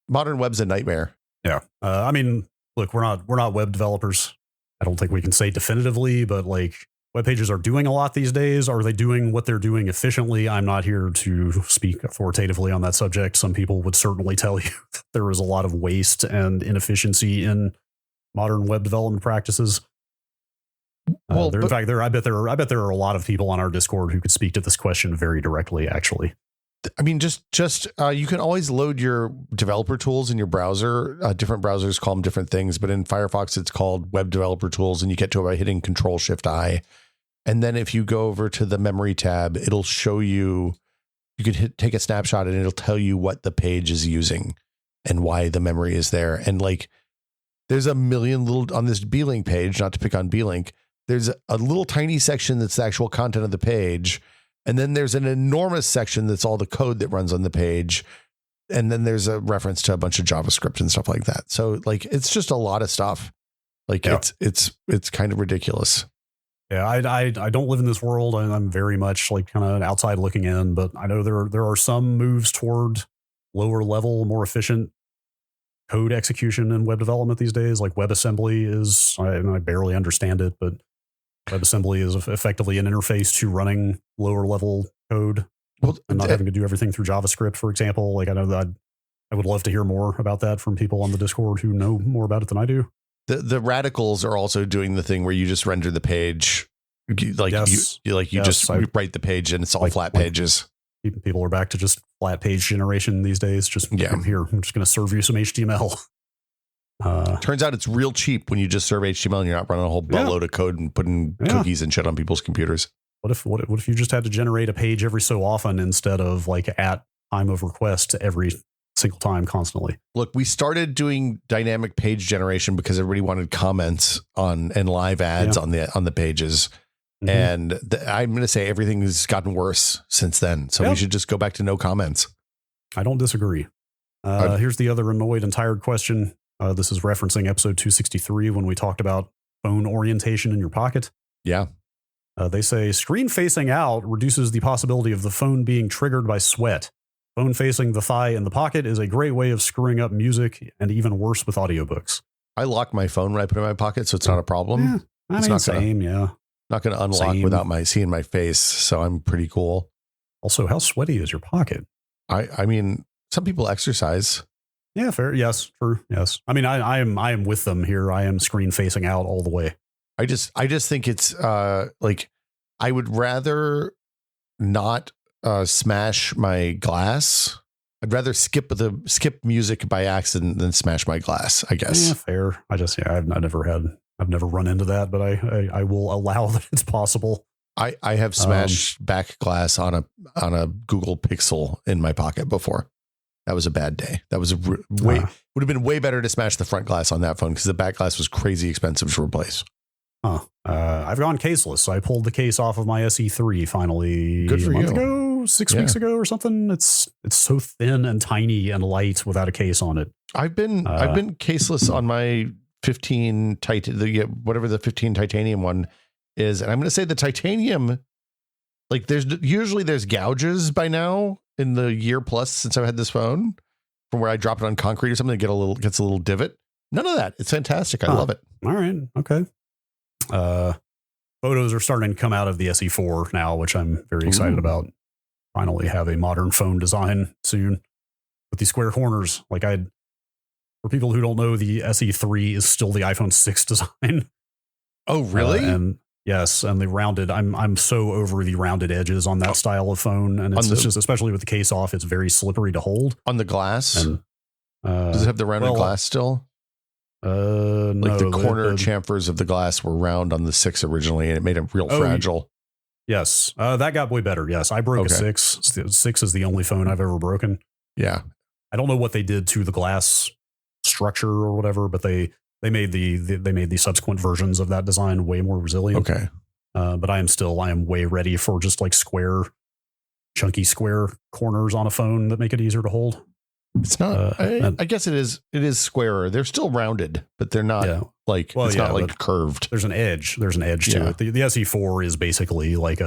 Speaker 2: Modern web's a nightmare.
Speaker 1: Yeah. I mean, look, we're not web developers. I don't think we can say definitively, but like web pages are doing a lot these days. Are they doing what they're doing efficiently? I'm not here to speak authoritatively on that subject. Some people would certainly tell you that there is a lot of waste and inefficiency in modern web development practices. I bet there are a lot of people on our Discord who could speak to this question very directly, actually.
Speaker 2: I mean, just you can always load your developer tools in your browser. Different browsers call them different things, but in Firefox, it's called web developer tools, and you get to it by hitting Control-Shift-I. And then if you go over to the memory tab, it'll show you could take a snapshot and it'll tell you what the page is using and why the memory is there. And like, there's a million little, on this B-Link page, not to pick on B-Link, there's a little tiny section that's the actual content of the page. And then there's an enormous section that's all the code that runs on the page. And then there's a reference to a bunch of JavaScript and stuff like that. So like, it's just a lot of stuff. Like it's kind of ridiculous.
Speaker 1: Yeah, I don't live in this world, and I'm very much like kind of outside looking in, but I know there are some moves toward lower level, more efficient code execution in web development these days. Like WebAssembly is, I barely understand it, but WebAssembly is effectively an interface to running lower level code.
Speaker 2: Well,
Speaker 1: and not having to do everything through JavaScript, for example. Like I know that I would love to hear more about that from people on the Discord who know more about it than I do.
Speaker 2: The radicals are also doing the thing where you just render the page, like
Speaker 1: Yes.
Speaker 2: you just write the page and it's all flat pages.
Speaker 1: People are back to just flat page generation these days. Just I'm here. I'm just going to serve you some HTML.
Speaker 2: Turns out it's real cheap when you just serve HTML and you're not running a whole buttload of code and putting cookies and shit on people's computers.
Speaker 1: What if you just had to generate a page every so often instead of like at time of request every single time constantly?
Speaker 2: Look, we started doing dynamic page generation because everybody wanted comments on and live ads on the pages. Mm-hmm. And I'm going to say everything has gotten worse since then. So we should just go back to no comments.
Speaker 1: I don't disagree. Here's the other annoyed and tired question. This is referencing episode 263 when we talked about phone orientation in your pocket.
Speaker 2: Yeah.
Speaker 1: They say screen facing out reduces the possibility of the phone being triggered by sweat. Phone facing the thigh in the pocket is a great way of screwing up music, and even worse with audiobooks.
Speaker 2: I lock my phone when I put it in my pocket, so it's not a problem.
Speaker 1: Yeah,
Speaker 2: it's not going to unlock without seeing my face, so I'm pretty cool.
Speaker 1: Also, how sweaty is your pocket?
Speaker 2: I mean, some people exercise.
Speaker 1: Yeah, fair. Yes, true. Yes. I mean, I am with them here. I am screen facing out all the way.
Speaker 2: I just think it's like I would rather not smash my glass. I'd rather skip music by accident than smash my glass, I guess.
Speaker 1: Yeah, fair. I've never run into that, but I will allow that it's possible.
Speaker 2: I have smashed back glass on a Google Pixel in my pocket before. That was a bad day. That was would have been way better to smash the front glass on that phone because the back glass was crazy expensive to replace.
Speaker 1: I've gone caseless. So I pulled the case off of my SE3 finally.
Speaker 2: Good for
Speaker 1: a month
Speaker 2: you.
Speaker 1: ago, 6 weeks ago or something. It's so thin and tiny and light without a case on it.
Speaker 2: I've been caseless on my 15 whatever the 15 titanium one is, and I'm going to say the titanium. Like there's gouges by now in the year plus since I've had this phone from where I drop it on concrete or something and gets a little divot. None of that. It's fantastic. I love it.
Speaker 1: All right. Okay. Photos are starting to come out of the SE4 now, which I'm very excited about. Finally have a modern phone design soon with these square corners. For people who don't know, the SE3 is still the iPhone 6 design.
Speaker 2: Oh, really?
Speaker 1: And yes, and the rounded. I'm so over the rounded edges on that style of phone, and it's just, especially with the case off, it's very slippery to hold
Speaker 2: on the glass.
Speaker 1: And,
Speaker 2: does it have the rounded glass still?
Speaker 1: No,
Speaker 2: the corner chamfers of the glass were round on the 6 originally, and it made it real fragile.
Speaker 1: Yes, that got way better. Yes, I broke a 6. 6 is the only phone I've ever broken.
Speaker 2: Yeah,
Speaker 1: I don't know what they did to the glass structure or whatever, but they made the subsequent versions of that design way more resilient.
Speaker 2: Okay,
Speaker 1: but I am way ready for just like chunky square corners on a phone that make it easier to hold.
Speaker 2: It's not. I guess it is. It is squarer. They're still rounded, but they're not not like curved.
Speaker 1: There's an edge. There's an edge to it. The SE4 is basically like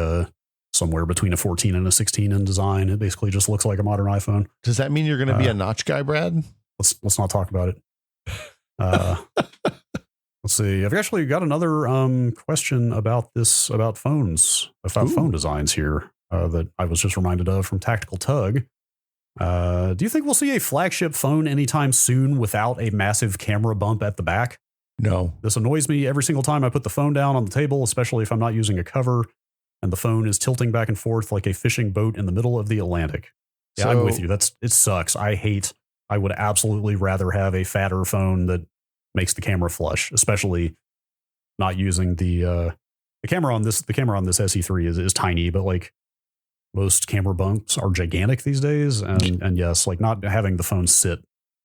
Speaker 1: somewhere between a 14 and a 16 in design. It basically just looks like a modern iPhone.
Speaker 2: Does that mean you're going to be a notch guy, Brad?
Speaker 1: Let's not talk about it. Let's see. I've actually got another question about phones, about phone designs here that I was just reminded of from Tactical Tug. Do you think we'll see a flagship phone anytime soon without a massive camera bump at the back?
Speaker 2: No.
Speaker 1: This annoys me every single time I put the phone down on the table, especially if I'm not using a cover and the phone is tilting back and forth like a fishing boat in the middle of the Atlantic. Yeah, I'm with you. It sucks. I would absolutely rather have a fatter phone that makes the camera flush, especially not using the camera on this. The camera on this SE3 is tiny, but like most camera bumps are gigantic these days. And yes, like not having the phone sit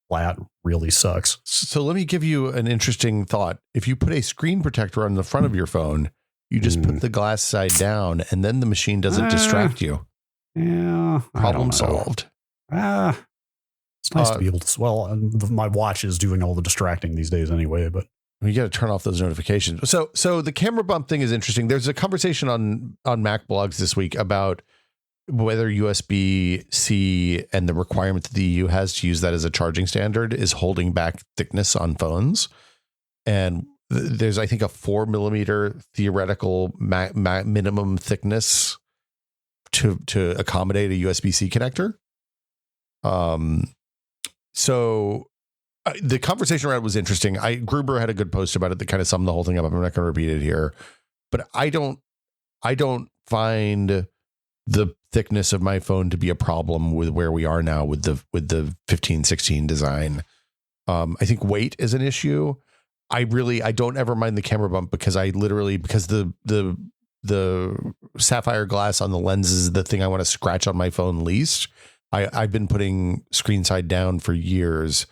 Speaker 1: flat really sucks.
Speaker 2: So let me give you an interesting thought. If you put a screen protector on the front of your phone, you just put the glass side down and then the machine doesn't distract you.
Speaker 1: Yeah.
Speaker 2: Problem solved.
Speaker 1: It's nice to be able to, my watch is doing all the distracting these days anyway, but
Speaker 2: you got to turn off those notifications. So the camera bump thing is interesting. There's a conversation on Mac blogs this week about whether USB-C and the requirement that the EU has to use that as a charging standard is holding back thickness on phones. And there's, I think, a 4 millimeter theoretical minimum thickness to accommodate a USB-C connector. So the conversation around it was interesting. Gruber had a good post about it that kind of summed the whole thing up. I'm not going to repeat it here, but I don't find the thickness of my phone to be a problem with where we are now with the 1516 design. I think weight is an issue. I don't ever mind the camera bump because the sapphire glass on the lens is the thing I want to scratch on my phone least. I've been putting screen side down for years,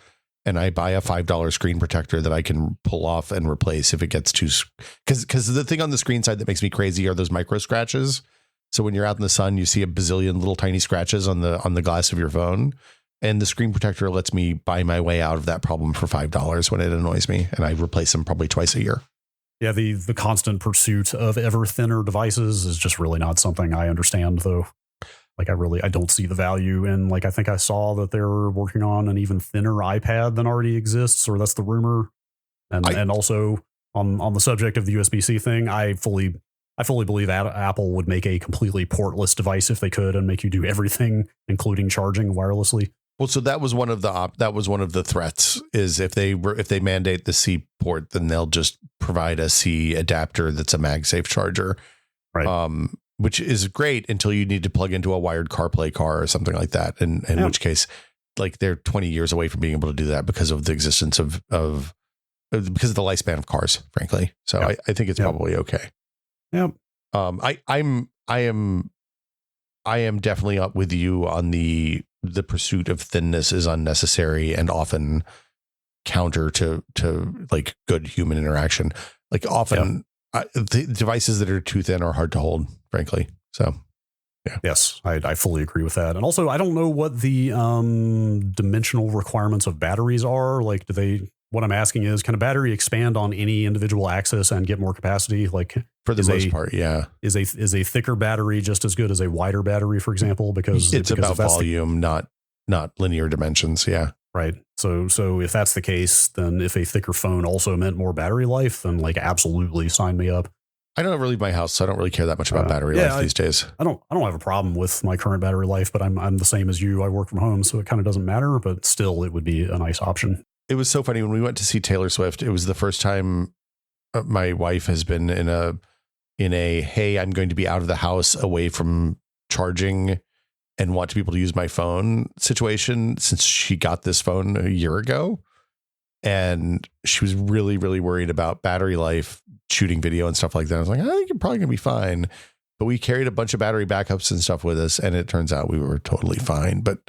Speaker 2: and I buy a $5 screen protector that I can pull off and replace if it gets too, because the thing on the screen side that makes me crazy are those micro scratches. So when you're out in the sun, you see a bazillion little tiny scratches on the glass of your phone, and the screen protector lets me buy my way out of that problem for $5 when it annoys me, and I replace them probably twice a year.
Speaker 1: Yeah, the constant pursuit of ever thinner devices is just really not something I understand, though. Like I don't see the value in, like, I think I saw that they're working on an even thinner iPad than already exists, or that's the rumor. And also on the subject of the USB-C thing, I fully believe Apple would make a completely portless device if they could, and make you do everything, including charging wirelessly.
Speaker 2: Well, so that was one of the threats, is if they mandate the C port, then they'll just provide a C adapter that's a MagSafe charger.
Speaker 1: Right.
Speaker 2: Which is great until you need to plug into a wired CarPlay car or something like that. In which case, like, they're 20 years away from being able to do that because of the existence because of the lifespan of cars, frankly. So I think it's probably okay.
Speaker 1: Yep.
Speaker 2: I am definitely up with you on the pursuit of thinness is unnecessary and often counter to like good human interaction. Like often the devices that are too thin are hard to hold, frankly. So yeah.
Speaker 1: Yes, I fully agree with that. And also, I don't know what the dimensional requirements of batteries are. Like, what I'm asking is, can a battery expand on any individual axis and get more capacity? Like,
Speaker 2: for the most part, yeah. Is
Speaker 1: a thicker battery just as good as a wider battery, for example? Because
Speaker 2: it's about volume, not linear dimensions. Yeah.
Speaker 1: Right. So if that's the case, then if a thicker phone also meant more battery life, then like absolutely sign me up.
Speaker 2: I don't ever leave my house, so I don't really care that much about battery life these days.
Speaker 1: I don't have a problem with my current battery life, but I'm the same as you. I work from home, so it kind of doesn't matter, but still it would be a nice option.
Speaker 2: It was so funny when we went to see Taylor Swift. It was the first time my wife has been in a hey, I'm going to be out of the house away from charging and want to be able to use my phone situation since she got this phone a year ago. And she was really, really worried about battery life, shooting video and stuff like that. I was like, I think you're probably going to be fine. But we carried a bunch of battery backups and stuff with us, and it turns out we were totally fine. But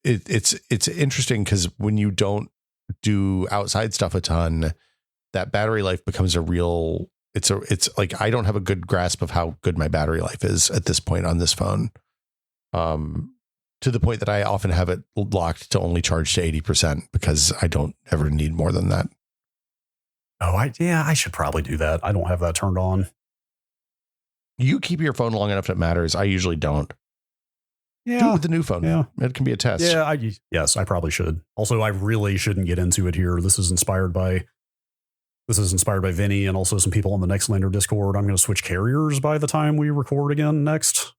Speaker 2: it's interesting because when you don't do outside stuff a ton, that battery life becomes a real, it's like, I don't have a good grasp of how good my battery life is at this point on this phone. To the point that I often have it locked to only charge to 80% because I don't ever need more than that.
Speaker 1: Oh, I should probably do that. I don't have that turned on.
Speaker 2: You keep your phone long enough that matters. I usually don't.
Speaker 1: Yeah.
Speaker 2: Do it with the new phone.
Speaker 1: Yeah.
Speaker 2: It can be a test.
Speaker 1: Yeah. Yes, I probably should. Also, I really shouldn't get into it here. This is inspired by Vinny and also some people on the Nextlander Discord. I'm going to switch carriers by the time we record again next.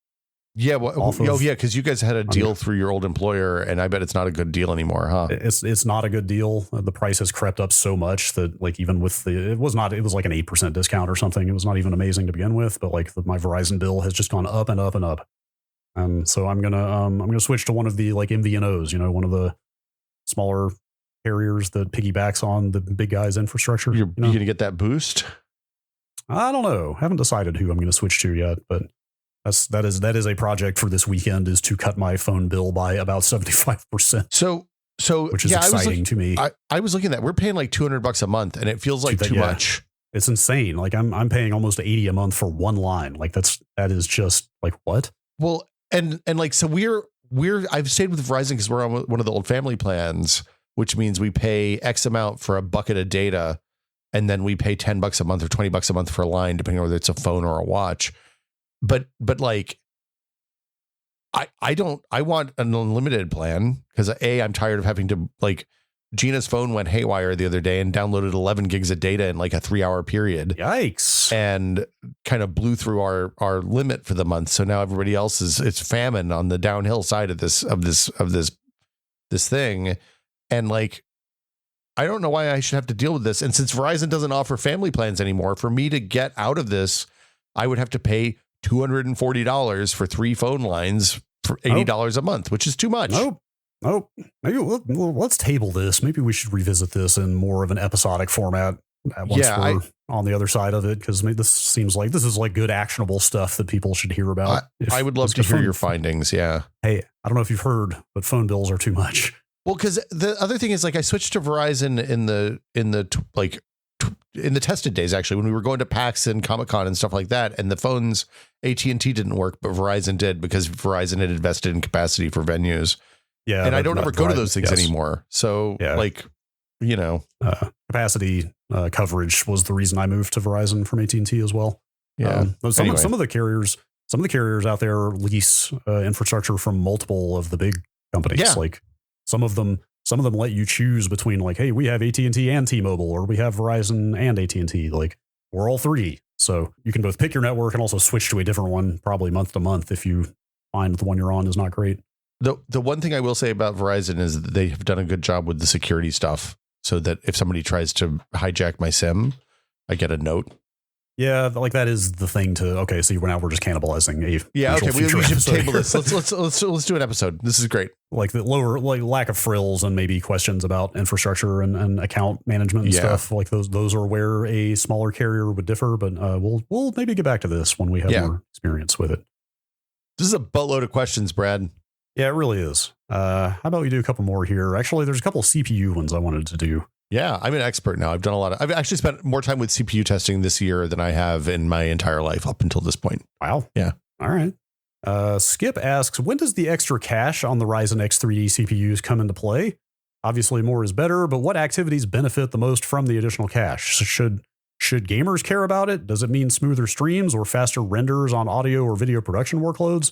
Speaker 2: Yeah, because you guys had a deal through your old employer, and I bet it's not a good deal anymore, huh?
Speaker 1: It's not a good deal. The price has crept up so much that, like, even with it was like an 8% discount or something. It was not even amazing to begin with, but like my Verizon bill has just gone up and up and up. So I'm gonna switch to one of the like MVNOs, one of the smaller carriers that piggybacks on the big guy's infrastructure.
Speaker 2: You're gonna get that boost?
Speaker 1: I don't know. Haven't decided who I'm going to switch to yet, but that is a project for this weekend, is to cut my phone bill by about 75%.
Speaker 2: So
Speaker 1: which is exciting to me.
Speaker 2: I was looking at that. We're paying like $200 a month, and it feels like too much.
Speaker 1: It's insane. Like I'm paying almost $80 a month for one line. Like that is just like, what?
Speaker 2: Well, and like, so I've stayed with Verizon because we're on one of the old family plans, which means we pay X amount for a bucket of data, and then we pay $10 a month or $20 a month for a line, depending on whether it's a phone or a watch. But like, I want an unlimited plan because I'm tired of having to like Gina's phone went haywire the other day and downloaded 11 gigs of data in like a 3-hour period.
Speaker 1: Yikes.
Speaker 2: And kind of blew through our limit for the month. So now everybody else it's famine on the downhill side of this thing. And like, I don't know why I should have to deal with this. And since Verizon doesn't offer family plans anymore, for me to get out of this, I would have to pay $240 for 3 phone lines for $80 a month, which is too much.
Speaker 1: Nope. Maybe let's table this. Maybe we should revisit this in more of an episodic format once we're on the other side of it, because this seems like this is like good actionable stuff that people should hear about.
Speaker 2: I would love to hear your findings. Yeah.
Speaker 1: Hey, I don't know if you've heard, but phone bills are too much.
Speaker 2: Well, because the other thing is, like, I switched to Verizon in the tested days, actually, when we were going to PAX and Comic-Con and stuff like that, and the phones, AT&T didn't work, but Verizon did, because Verizon had invested in capacity for venues.
Speaker 1: Yeah,
Speaker 2: and I don't ever go to those things anymore. So,
Speaker 1: capacity coverage was the reason I moved to Verizon from AT&T as well.
Speaker 2: Yeah.
Speaker 1: Some of the carriers out there lease infrastructure from multiple of the big companies.
Speaker 2: Yeah.
Speaker 1: Like some of them let you choose between, like, hey, we have AT&T and T-Mobile, or we have Verizon and AT&T. Like, we're all three. So you can both pick your network and also switch to a different one, probably month to month, if you find the one you're on is not great.
Speaker 2: The one thing I will say about Verizon is that they have done a good job with the security stuff, so that if somebody tries to hijack my SIM, I get a note.
Speaker 1: Yeah, like that is the thing to. Okay, so we're just cannibalizing a.
Speaker 2: Yeah, okay, we should table this. Let's do an episode. This is great.
Speaker 1: Like the lack of frills and maybe questions about infrastructure and account management and stuff. Like those are where a smaller carrier would differ. But we'll maybe get back to this when we have more experience with it.
Speaker 2: This is a boatload of questions, Brad.
Speaker 1: Yeah, it really is. How about we do a couple more here? Actually, there's a couple of CPU ones I wanted to do.
Speaker 2: Yeah, I'm an expert now. I've actually spent more time with CPU testing this year than I have in my entire life up until this point.
Speaker 1: Wow.
Speaker 2: Yeah.
Speaker 1: All right. Skip asks, when does the extra cache on the Ryzen X3D CPUs come into play? Obviously, more is better, but what activities benefit the most from the additional cache? Should gamers care about it? Does it mean smoother streams or faster renders on audio or video production workloads?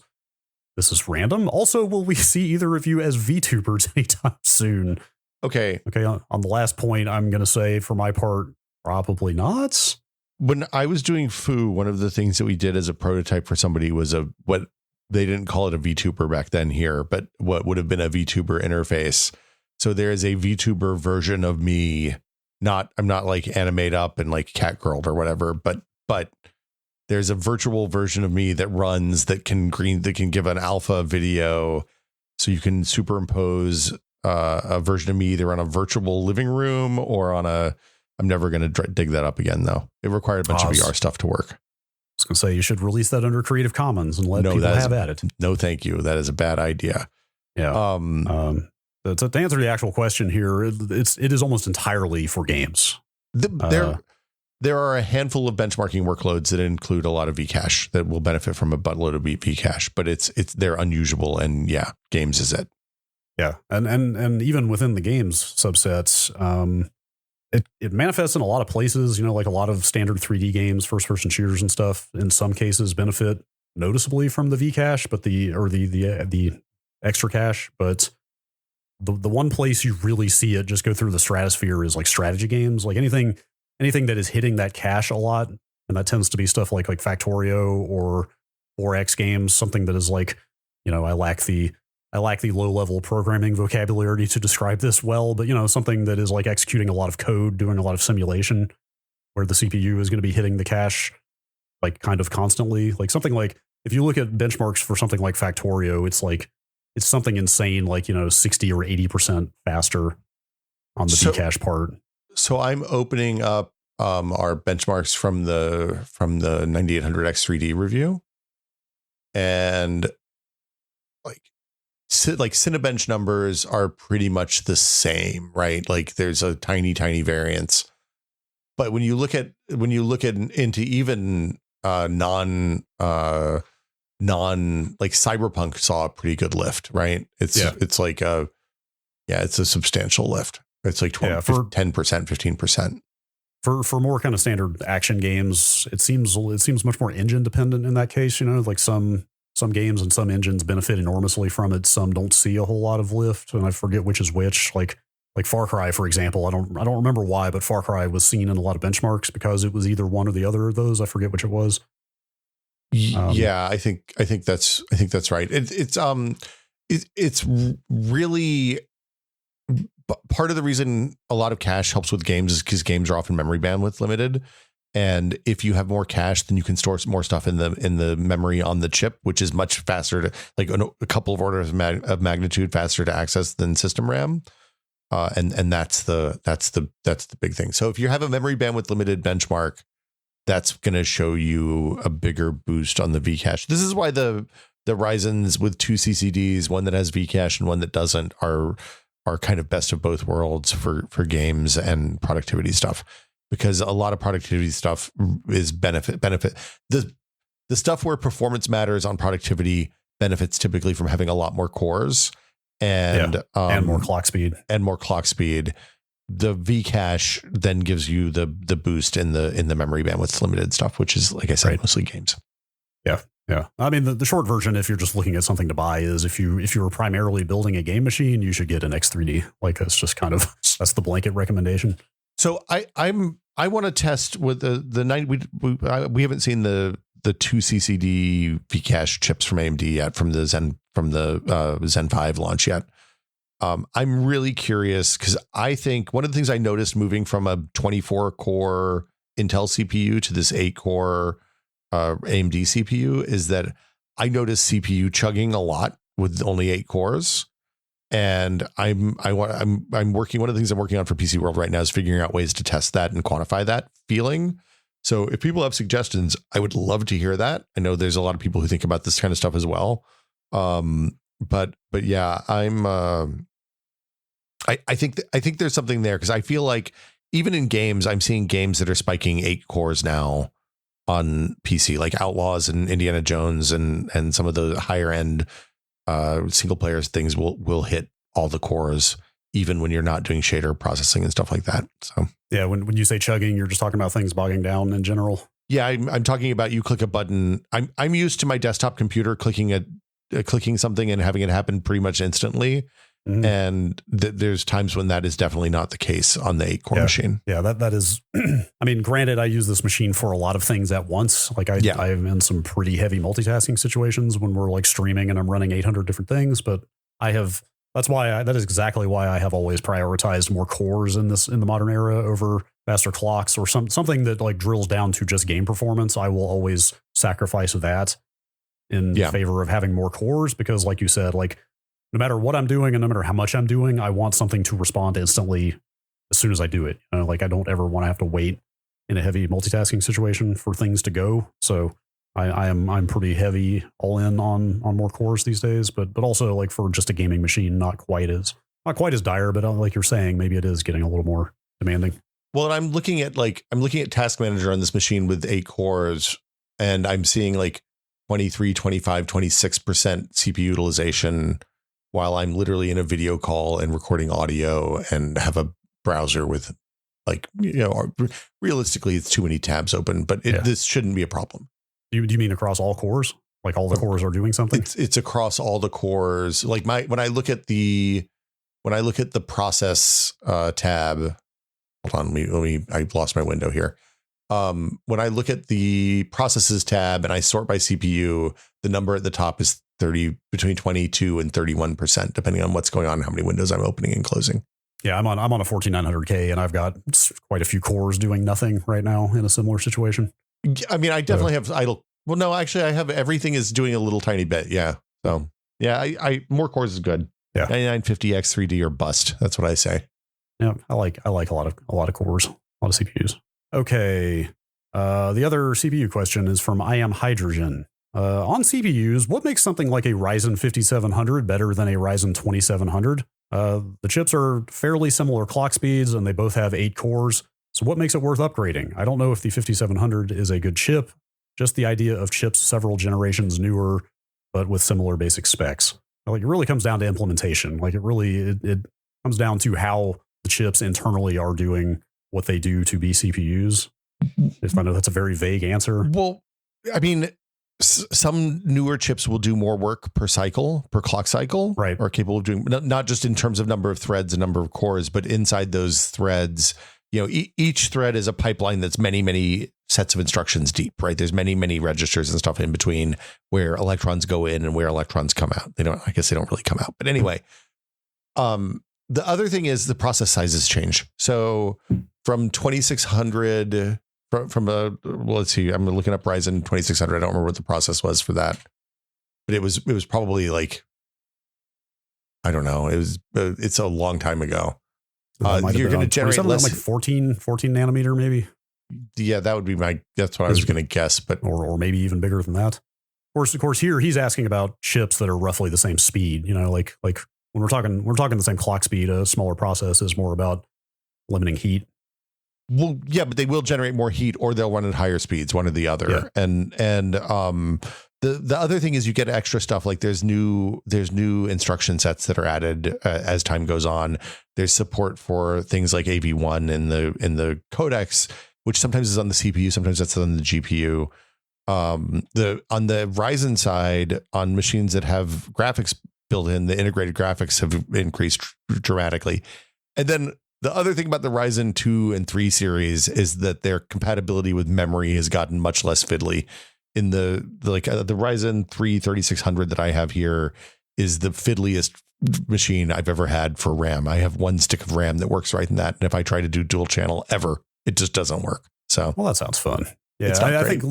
Speaker 1: This is random. Also, will we see either of you as VTubers anytime soon?
Speaker 2: Okay.
Speaker 1: On the last point, I'm going to say, for my part, probably not.
Speaker 2: When I was doing Foo, one of the things that we did as a prototype for somebody was what they didn't call it a VTuber back then here, but what would have been a VTuber interface. So there is a VTuber version of me. I'm not like animate up and like catgirled or whatever, but there's a virtual version of me that runs that can give an alpha video. So you can superimpose a version of me either on a virtual living room or on I'm never going to dig that up again, though. It required a bunch of VR stuff to work. I
Speaker 1: was going to say, you should release that under Creative Commons and let people have at it.
Speaker 2: No, thank you. That is a bad idea.
Speaker 1: Yeah. To answer the actual question here, it is almost entirely for games.
Speaker 2: There are a handful of benchmarking workloads that include a lot of Vcache that will benefit from a buttload of Vcache, but they're unusual, and games is it.
Speaker 1: Yeah, and even within the games subsets, it manifests in a lot of places. Like a lot of standard 3D games, first-person shooters and stuff. In some cases, benefit noticeably from the Vcache, but the extra cache. But the one place you really see it just go through the stratosphere is like strategy games, like anything that is hitting that cache a lot, and that tends to be stuff like Factorio or 4X games, something that is like, I lack the low level programming vocabulary to describe this well, but something that is like executing a lot of code, doing a lot of simulation, where the CPU is going to be hitting the cache like kind of constantly. Like something like, if you look at benchmarks for something like Factorio, it's something insane, like 60 or 80% faster on the Vcache part.
Speaker 2: So I'm opening up our benchmarks from the 9800X3D review, and like Cinebench numbers are pretty much the same, right? Like there's a tiny variance, but when you look at into even non like Cyberpunk saw a pretty good lift, right? It's a substantial lift. It's like 10%, 15%.
Speaker 1: For more kind of standard action games, it seems much more engine dependent in that case. Like some games and some engines benefit enormously from it. Some don't see a whole lot of lift, and I forget which is which. Like Like Far Cry, for example, I don't remember why, but Far Cry was seen in a lot of benchmarks because it was either one or the other of those. I forget which it was.
Speaker 2: Yeah, I think that's right. It's really part of the reason a lot of cache helps with games is because games are often memory bandwidth limited. And if you have more cache, then you can store more stuff in the memory on the chip, which is much faster to, like, a couple of orders of magnitude faster to access than system RAM. And that's the big thing. So if you have a memory bandwidth limited benchmark, that's going to show you a bigger boost on the Vcache. This is why the Ryzen's with 2 CCDs, one that has Vcache and one that doesn't, are kind of best of both worlds for games and productivity stuff. Because a lot of productivity stuff is benefit. The stuff where performance matters on productivity benefits typically from having a lot more cores and
Speaker 1: more clock speed. The Vcache then gives you the boost in the memory bandwidth limited stuff, which is, like I said, mostly games. Yeah. Yeah. I mean, the short version, if you're just looking at something to buy, is if you were primarily building a game machine, you should get an X3D. Like, that's just that's the blanket recommendation.
Speaker 2: So I want to test with the 9. We haven't seen the 2 CCD Vcache chips from AMD yet, from the Zen 5 launch yet. I'm really curious because I think one of the things I noticed moving from a 24 core Intel CPU to this 8 core AMD CPU is that I noticed CPU chugging a lot with only 8 cores. And I'm working. One of the things I'm working on for PC World right now is figuring out ways to test that and quantify that feeling. So if people have suggestions, I would love to hear that. I know there's a lot of people who think about this kind of stuff as well. But yeah, I think there's something there, because I feel like even in games, I'm seeing games that are spiking 8 cores now on PC, like Outlaws and Indiana Jones and some of the higher end single player things will hit all the cores, even when you're not doing shader processing and stuff like that. So
Speaker 1: yeah, when you say chugging, you're just talking about things bogging down in general.
Speaker 2: Yeah, I'm talking about you click a button. I'm used to my desktop computer clicking something and having it happen pretty much instantly. Mm-hmm. And there's times when that is definitely not the case on the 8 core machine.
Speaker 1: Yeah, that is. I mean, granted, I use this machine for a lot of things at once. Like I'm in some pretty heavy multitasking situations when we're like streaming and I'm running 800 different things. But that is exactly why I have always prioritized more cores in the modern era over faster clocks or something that like drills down to just game performance. I will always sacrifice that in favor of having more cores, because, like you said, like, no matter what I'm doing and no matter how much I'm doing, I want something to respond instantly as soon as I do it. Like, I don't ever want to have to wait in a heavy multitasking situation for things to go. So I'm pretty heavy all in on more cores these days, but also, like, for just a gaming machine, not quite as dire, but like you're saying, maybe it is getting a little more demanding.
Speaker 2: Well, and I'm looking at Task Manager on this machine with 8 cores, and I'm seeing like 23, 25, 26% CPU utilization while I'm literally in a video call and recording audio and have a browser with, like, realistically, it's too many tabs open, but this shouldn't be a problem.
Speaker 1: Do you mean across all cores? Like all the cores are doing something?
Speaker 2: It's across all the cores. Like when I look at the process tab, hold on, I lost my window here. When I look at the processes tab and I sort by CPU, the number at the top is between 22 and 31%, depending on what's going on, how many windows I'm opening and closing.
Speaker 1: Yeah, I'm on a 14900K, and I've got quite a few cores doing nothing right now in a similar situation.
Speaker 2: I mean, I definitely have idle. Well, no, actually, I have everything is doing a little tiny bit. Yeah. So yeah, I more cores is good. Yeah, 9950X 3D or bust. That's what I say.
Speaker 1: Yeah, I like a lot of cores, a lot of CPUs. Okay, the other CPU question is from I Am Hydrogen. On CPUs, what makes something like a Ryzen 5700 better than a Ryzen 2700? The chips are fairly similar clock speeds, and they both have 8 cores. So what makes it worth upgrading? I don't know if the 5700 is a good chip, just the idea of chips several generations newer, but with similar basic specs. Like, it really comes down to implementation. Like, it comes down to how the chips internally are doing what they do to be CPUs. If I know that's a very vague answer.
Speaker 2: Well, I mean, some newer chips will do more work per clock cycle,
Speaker 1: right?
Speaker 2: Or capable of doing not just in terms of number of threads and number of cores, but inside those threads, each thread is a pipeline that's many, many sets of instructions deep, right? There's many, many registers and stuff in between where electrons go in and where electrons come out. I guess they don't really come out, but anyway, the other thing is the process sizes change. So from 2600 let's see, I'm looking up Ryzen 2600. I don't remember what the process was for that, but it was probably like, I don't know. It's a long time ago. You're going to generate less,
Speaker 1: like 14 nanometer, maybe.
Speaker 2: Yeah, that would be that's what I was going to guess, but
Speaker 1: or maybe even bigger than that. Of course, here he's asking about chips that are roughly the same speed. Like when we're talking the same clock speed. A smaller process is more about limiting heat.
Speaker 2: Well, yeah, but they will generate more heat, or they'll run at higher speeds, one or the other. Yeah. And the other thing is you get extra stuff, like there's new instruction sets that are added as time goes on. There's support for things like AV1 in the codecs, which sometimes is on the CPU, sometimes that's on the GPU. On the Ryzen side, on machines that have graphics built in, the integrated graphics have increased dramatically. And then the other thing about the Ryzen 2 and 3 series is that their compatibility with memory has gotten much less fiddly. In the Ryzen 3 3600 that I have here is the fiddliest machine I've ever had for RAM. I have one stick of RAM that works right in that. And if I try to do dual channel ever, it just doesn't work. So,
Speaker 1: well, that sounds fun. Yeah, I think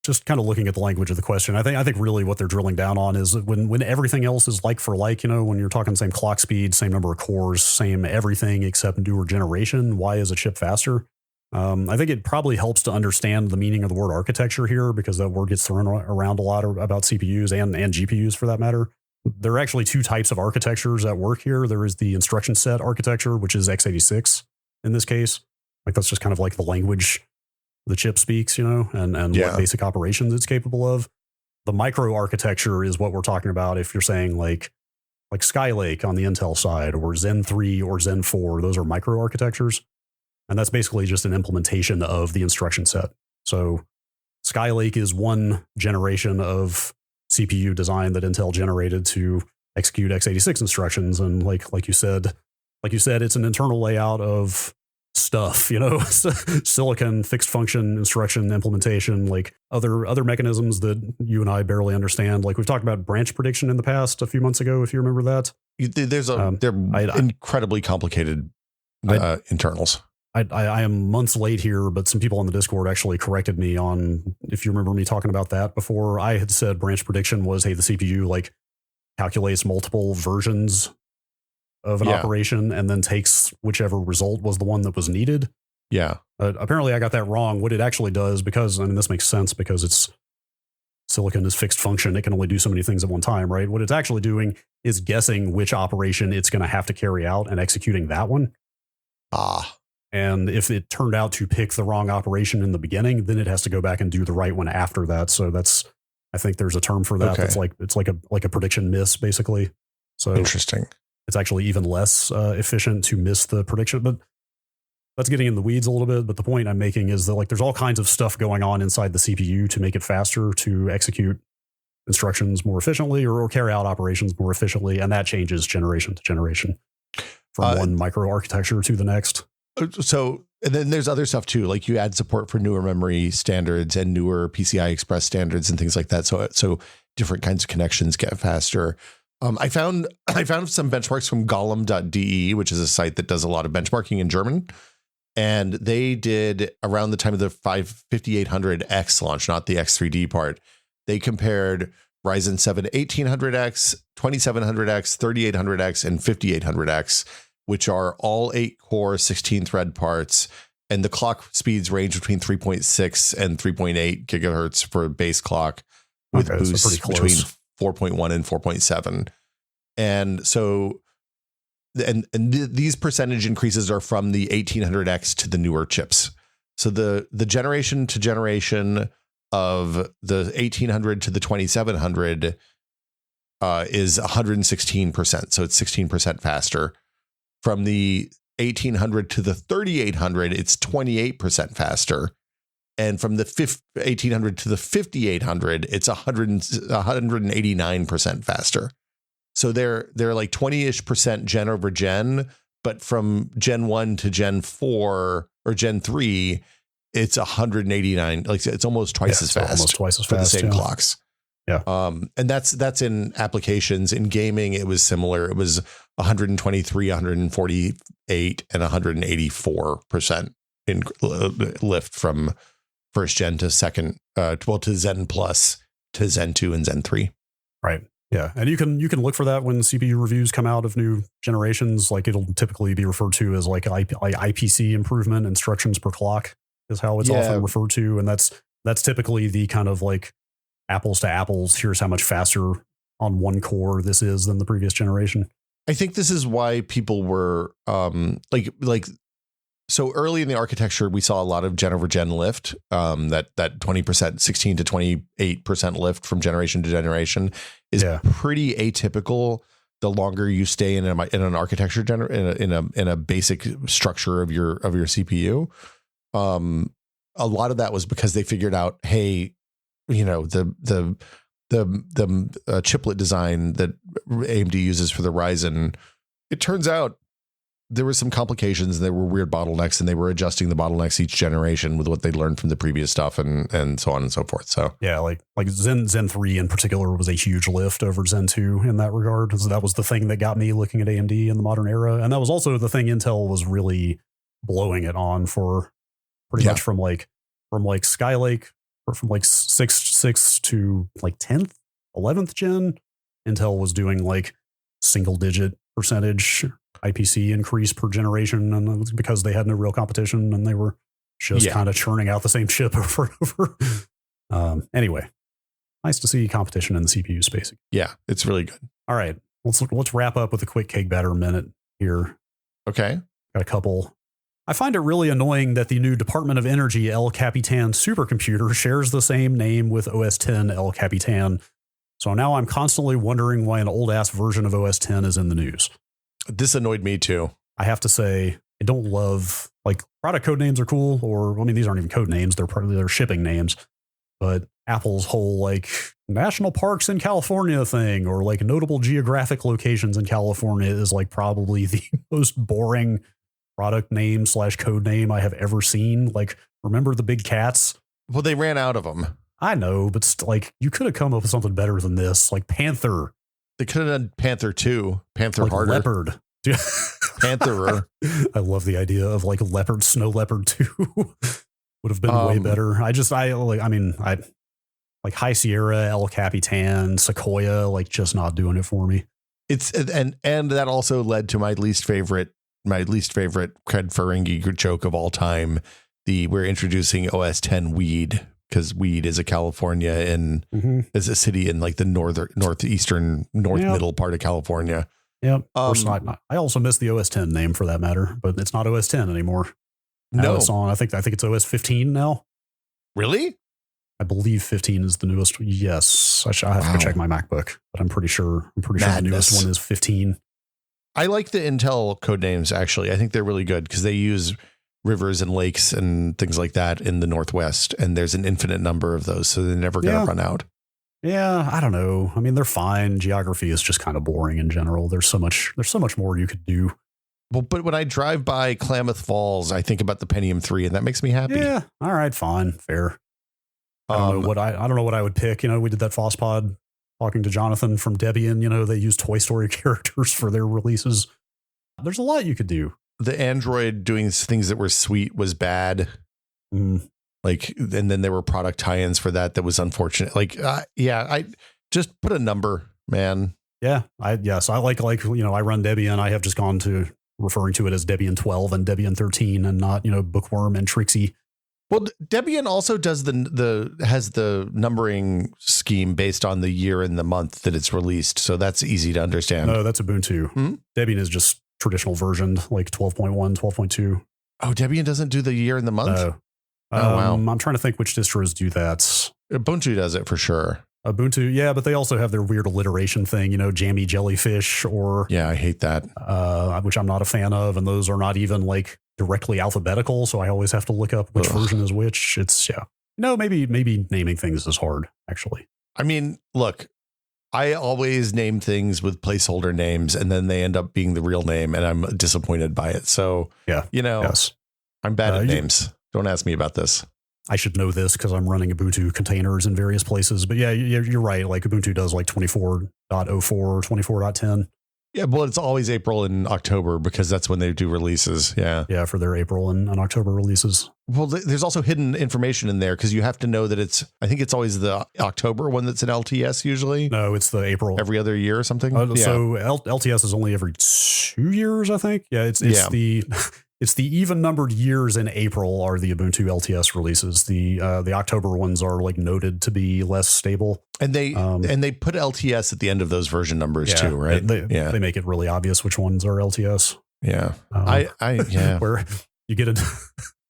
Speaker 1: just kind of looking at the language of the question, I think really what they're drilling down on is when everything else is like for like, when you're talking same clock speed, same number of cores, same everything except newer generation, why is a chip faster? I think it probably helps to understand the meaning of the word architecture here, because that word gets thrown around a lot about CPUs and GPUs for that matter. There are actually two types of architectures at work here. There is the instruction set architecture, which is x86 in this case. Like that's just kind of like the language the chip speaks, and what basic operations it's capable of. The micro architecture is what we're talking about. If you're saying like Skylake on the Intel side, or Zen 3 or Zen 4, those are micro architectures. And that's basically just an implementation of the instruction set. So Skylake is one generation of CPU design that Intel generated to execute x86 instructions. And like you said, it's an internal layout of stuff, silicon, fixed function instruction implementation, like other mechanisms that you and I barely understand. Like we've talked about branch prediction in the past a few months ago, if you remember that.
Speaker 2: They're incredibly complicated internals.
Speaker 1: I am months late here, but some people on the Discord actually corrected me on, if you remember me talking about that before. I had said branch prediction was, hey, the CPU like calculates multiple versions of an operation and then takes whichever result was the one that was needed.
Speaker 2: Yeah.
Speaker 1: Apparently I got that wrong. What it actually does, because this makes sense because it's silicon is fixed function. It can only do so many things at one time, right? What it's actually doing is guessing which operation it's going to have to carry out and executing that one. And if it turned out to pick the wrong operation in the beginning, then it has to go back and do the right one after that. So I think there's a term for that. Okay. It's like a prediction miss, basically. So
Speaker 2: interesting.
Speaker 1: It's actually even less efficient to miss the prediction, but that's getting in the weeds a little bit. But the point I'm making is that there's all kinds of stuff going on inside the CPU to make it faster to execute instructions more efficiently or carry out operations more efficiently. And that changes generation to generation from one microarchitecture to the next.
Speaker 2: So, and then there's other stuff too, like you add support for newer memory standards and newer PCI Express standards and things like that. So different kinds of connections get faster. I found some benchmarks from golem.de, which is a site that does a lot of benchmarking in German. And they did, around the time of the 5800X launch, not the X3D part, they compared Ryzen 7 1800X, 2700X, 3800X, and 5800X, which are all 8-core, 16-thread parts. And the clock speeds range between 3.6 and 3.8 gigahertz for a base clock, with boosts between 4.1 and 4.7. And so, these percentage increases are from the 1800X to the newer chips. So the generation to generation of the 1800 to the 2700 is 116%. So it's 16% faster. From the 1800 to the 3800, it's 28% faster. And from the 1800 to the 5800, it's 189% faster. So they're like 20-ish% gen over gen, but from Gen 1 to Gen 4 or Gen 3, it's 189. Like it's almost twice as fast.
Speaker 1: Almost twice as
Speaker 2: for
Speaker 1: fast,
Speaker 2: the same clocks.
Speaker 1: Yeah.
Speaker 2: And that's in applications. In gaming, it was similar. It was 123, 148, and 184% in lift from first gen to second, to Zen Plus to Zen 2 and Zen 3.
Speaker 1: Right. Yeah. And you can look for that when CPU reviews come out of new generations. Like it'll typically be referred to as like IPC improvement, instructions per clock is how it's often referred to. And that's typically the kind of like apples to apples. Here's how much faster on one core this is than the previous generation.
Speaker 2: I think this is why people were so early in the architecture, we saw a lot of gen over gen lift, that 20%, 16 to 28% lift from generation to generation is pretty atypical. The longer you stay in an architecture in a basic structure of your CPU, a lot of that was because they figured out, hey, you know, the chiplet design that AMD uses for the Ryzen, it turns out there were some complications and there were weird bottlenecks, and they were adjusting the bottlenecks each generation with what they learned from the previous stuff and so on and so forth. So
Speaker 1: yeah, like Zen 3 in particular was a huge lift over Zen 2 in that regard. So that was the thing that got me looking at AMD in the modern era. And that was also the thing Intel was really blowing it on for pretty much from Skylake, or from like 6 to like 10th, 11th gen. Intel was doing like single digit percentage IPC increase per generation, and it was because they had no real competition and they were just kind of churning out the same chip over and over. Anyway, nice to see competition in the CPU space.
Speaker 2: Yeah, it's really good.
Speaker 1: All right, let's wrap up with a quick cake batter minute here.
Speaker 2: Okay,
Speaker 1: got a couple. I find it really annoying that the new Department of Energy El Capitan supercomputer shares the same name with OS X El Capitan. So now I'm constantly wondering why an old ass version of OS X is in the news.
Speaker 2: This annoyed me too.
Speaker 1: I have to say, I don't love, like, product code names are cool, or I mean, these aren't even code names; they're probably their shipping names. But Apple's whole like national parks in California thing, or like notable geographic locations in California, is like probably the most boring product name / code name I have ever seen. Like, remember the big cats?
Speaker 2: Well, they ran out of them.
Speaker 1: I know, but like, you could have come up with something better than this, like Panther.
Speaker 2: They could have done Panther 2, Panther
Speaker 1: like
Speaker 2: harder.
Speaker 1: Leopard.
Speaker 2: Pantherer.
Speaker 1: I love the idea of like Leopard, Snow Leopard 2 would have been way better. I like High Sierra, El Capitan, Sequoia, like just not doing it for me.
Speaker 2: It's and that also led to my least favorite Cred Ferengi joke of all time. We're introducing OS X Weed, because Weed is a California is a city in like the northeastern middle part of California.
Speaker 1: Yeah. I also miss the OS X name for that matter, but it's not OS X anymore.
Speaker 2: No,
Speaker 1: it's on. I think it's OS 15 now.
Speaker 2: Really?
Speaker 1: I believe 15 is the newest. Yes, I have to check my MacBook, but I'm pretty sure the newest one is 15.
Speaker 2: I like the Intel code names, actually. I think they're really good because they use rivers and lakes and things like that in the Northwest, and there's an infinite number of those, so they're never going to run out.
Speaker 1: Yeah, I don't know. I mean, they're fine. Geography is just kind of boring in general. There's so much more you could do.
Speaker 2: Well, but when I drive by Klamath Falls, I think about the Pentium 3, and that makes me happy.
Speaker 1: Yeah. All right. Fine. Fair. I don't know what I would pick. You know, we did that FOSSPod talking to Jonathan from Debian. You know, they use Toy Story characters for their releases. There's a lot you could do.
Speaker 2: The Android doing things that were sweet was bad. Like, and then there were product tie-ins for that was unfortunate. Like, I just put a number, man. Yeah. I like, you know, I run Debian. I have just gone to referring to it as Debian 12 and Debian 13 and not, you know, Bookworm and Trixie. Well, Debian also does has the numbering scheme based on the year and the month that it's released. So that's easy to understand.
Speaker 1: No, that's Ubuntu. Debian is just traditional versioned, like 12.1, 12.2.
Speaker 2: Oh, Debian doesn't do the year and the month?
Speaker 1: No.
Speaker 2: Wow.
Speaker 1: I'm trying to think which distros do that.
Speaker 2: Ubuntu does it for sure.
Speaker 1: Ubuntu, yeah, but they also have their weird alliteration thing, you know, Jammy Jellyfish, or
Speaker 2: I hate that.
Speaker 1: Which I'm not a fan of, and those are not even like directly alphabetical, so I always have to look up which version is which. It's maybe naming things is hard, actually.
Speaker 2: I mean, look, I always name things with placeholder names, and then they end up being the real name, and I'm disappointed by it. So,
Speaker 1: yes.
Speaker 2: I'm bad at names. Don't ask me about this.
Speaker 1: I should know this because I'm running Ubuntu containers in various places. But yeah, you're right. Like Ubuntu does like 24.04 or 24.10.
Speaker 2: Yeah, well, it's always April and October because that's when they do releases. Yeah.
Speaker 1: Yeah, for their April and October releases.
Speaker 2: Well, there's also hidden information in there because you have to know that I think it's always the October one that's an LTS usually.
Speaker 1: No, it's the April.
Speaker 2: Every other year or something.
Speaker 1: So LTS is only every 2 years, I think. Yeah, it's the even numbered years in April are the Ubuntu LTS releases. The October ones are like noted to be less stable.
Speaker 2: And they put LTS at the end of those version numbers too, right?
Speaker 1: They make it really obvious which ones are LTS.
Speaker 2: Yeah.
Speaker 1: Where you get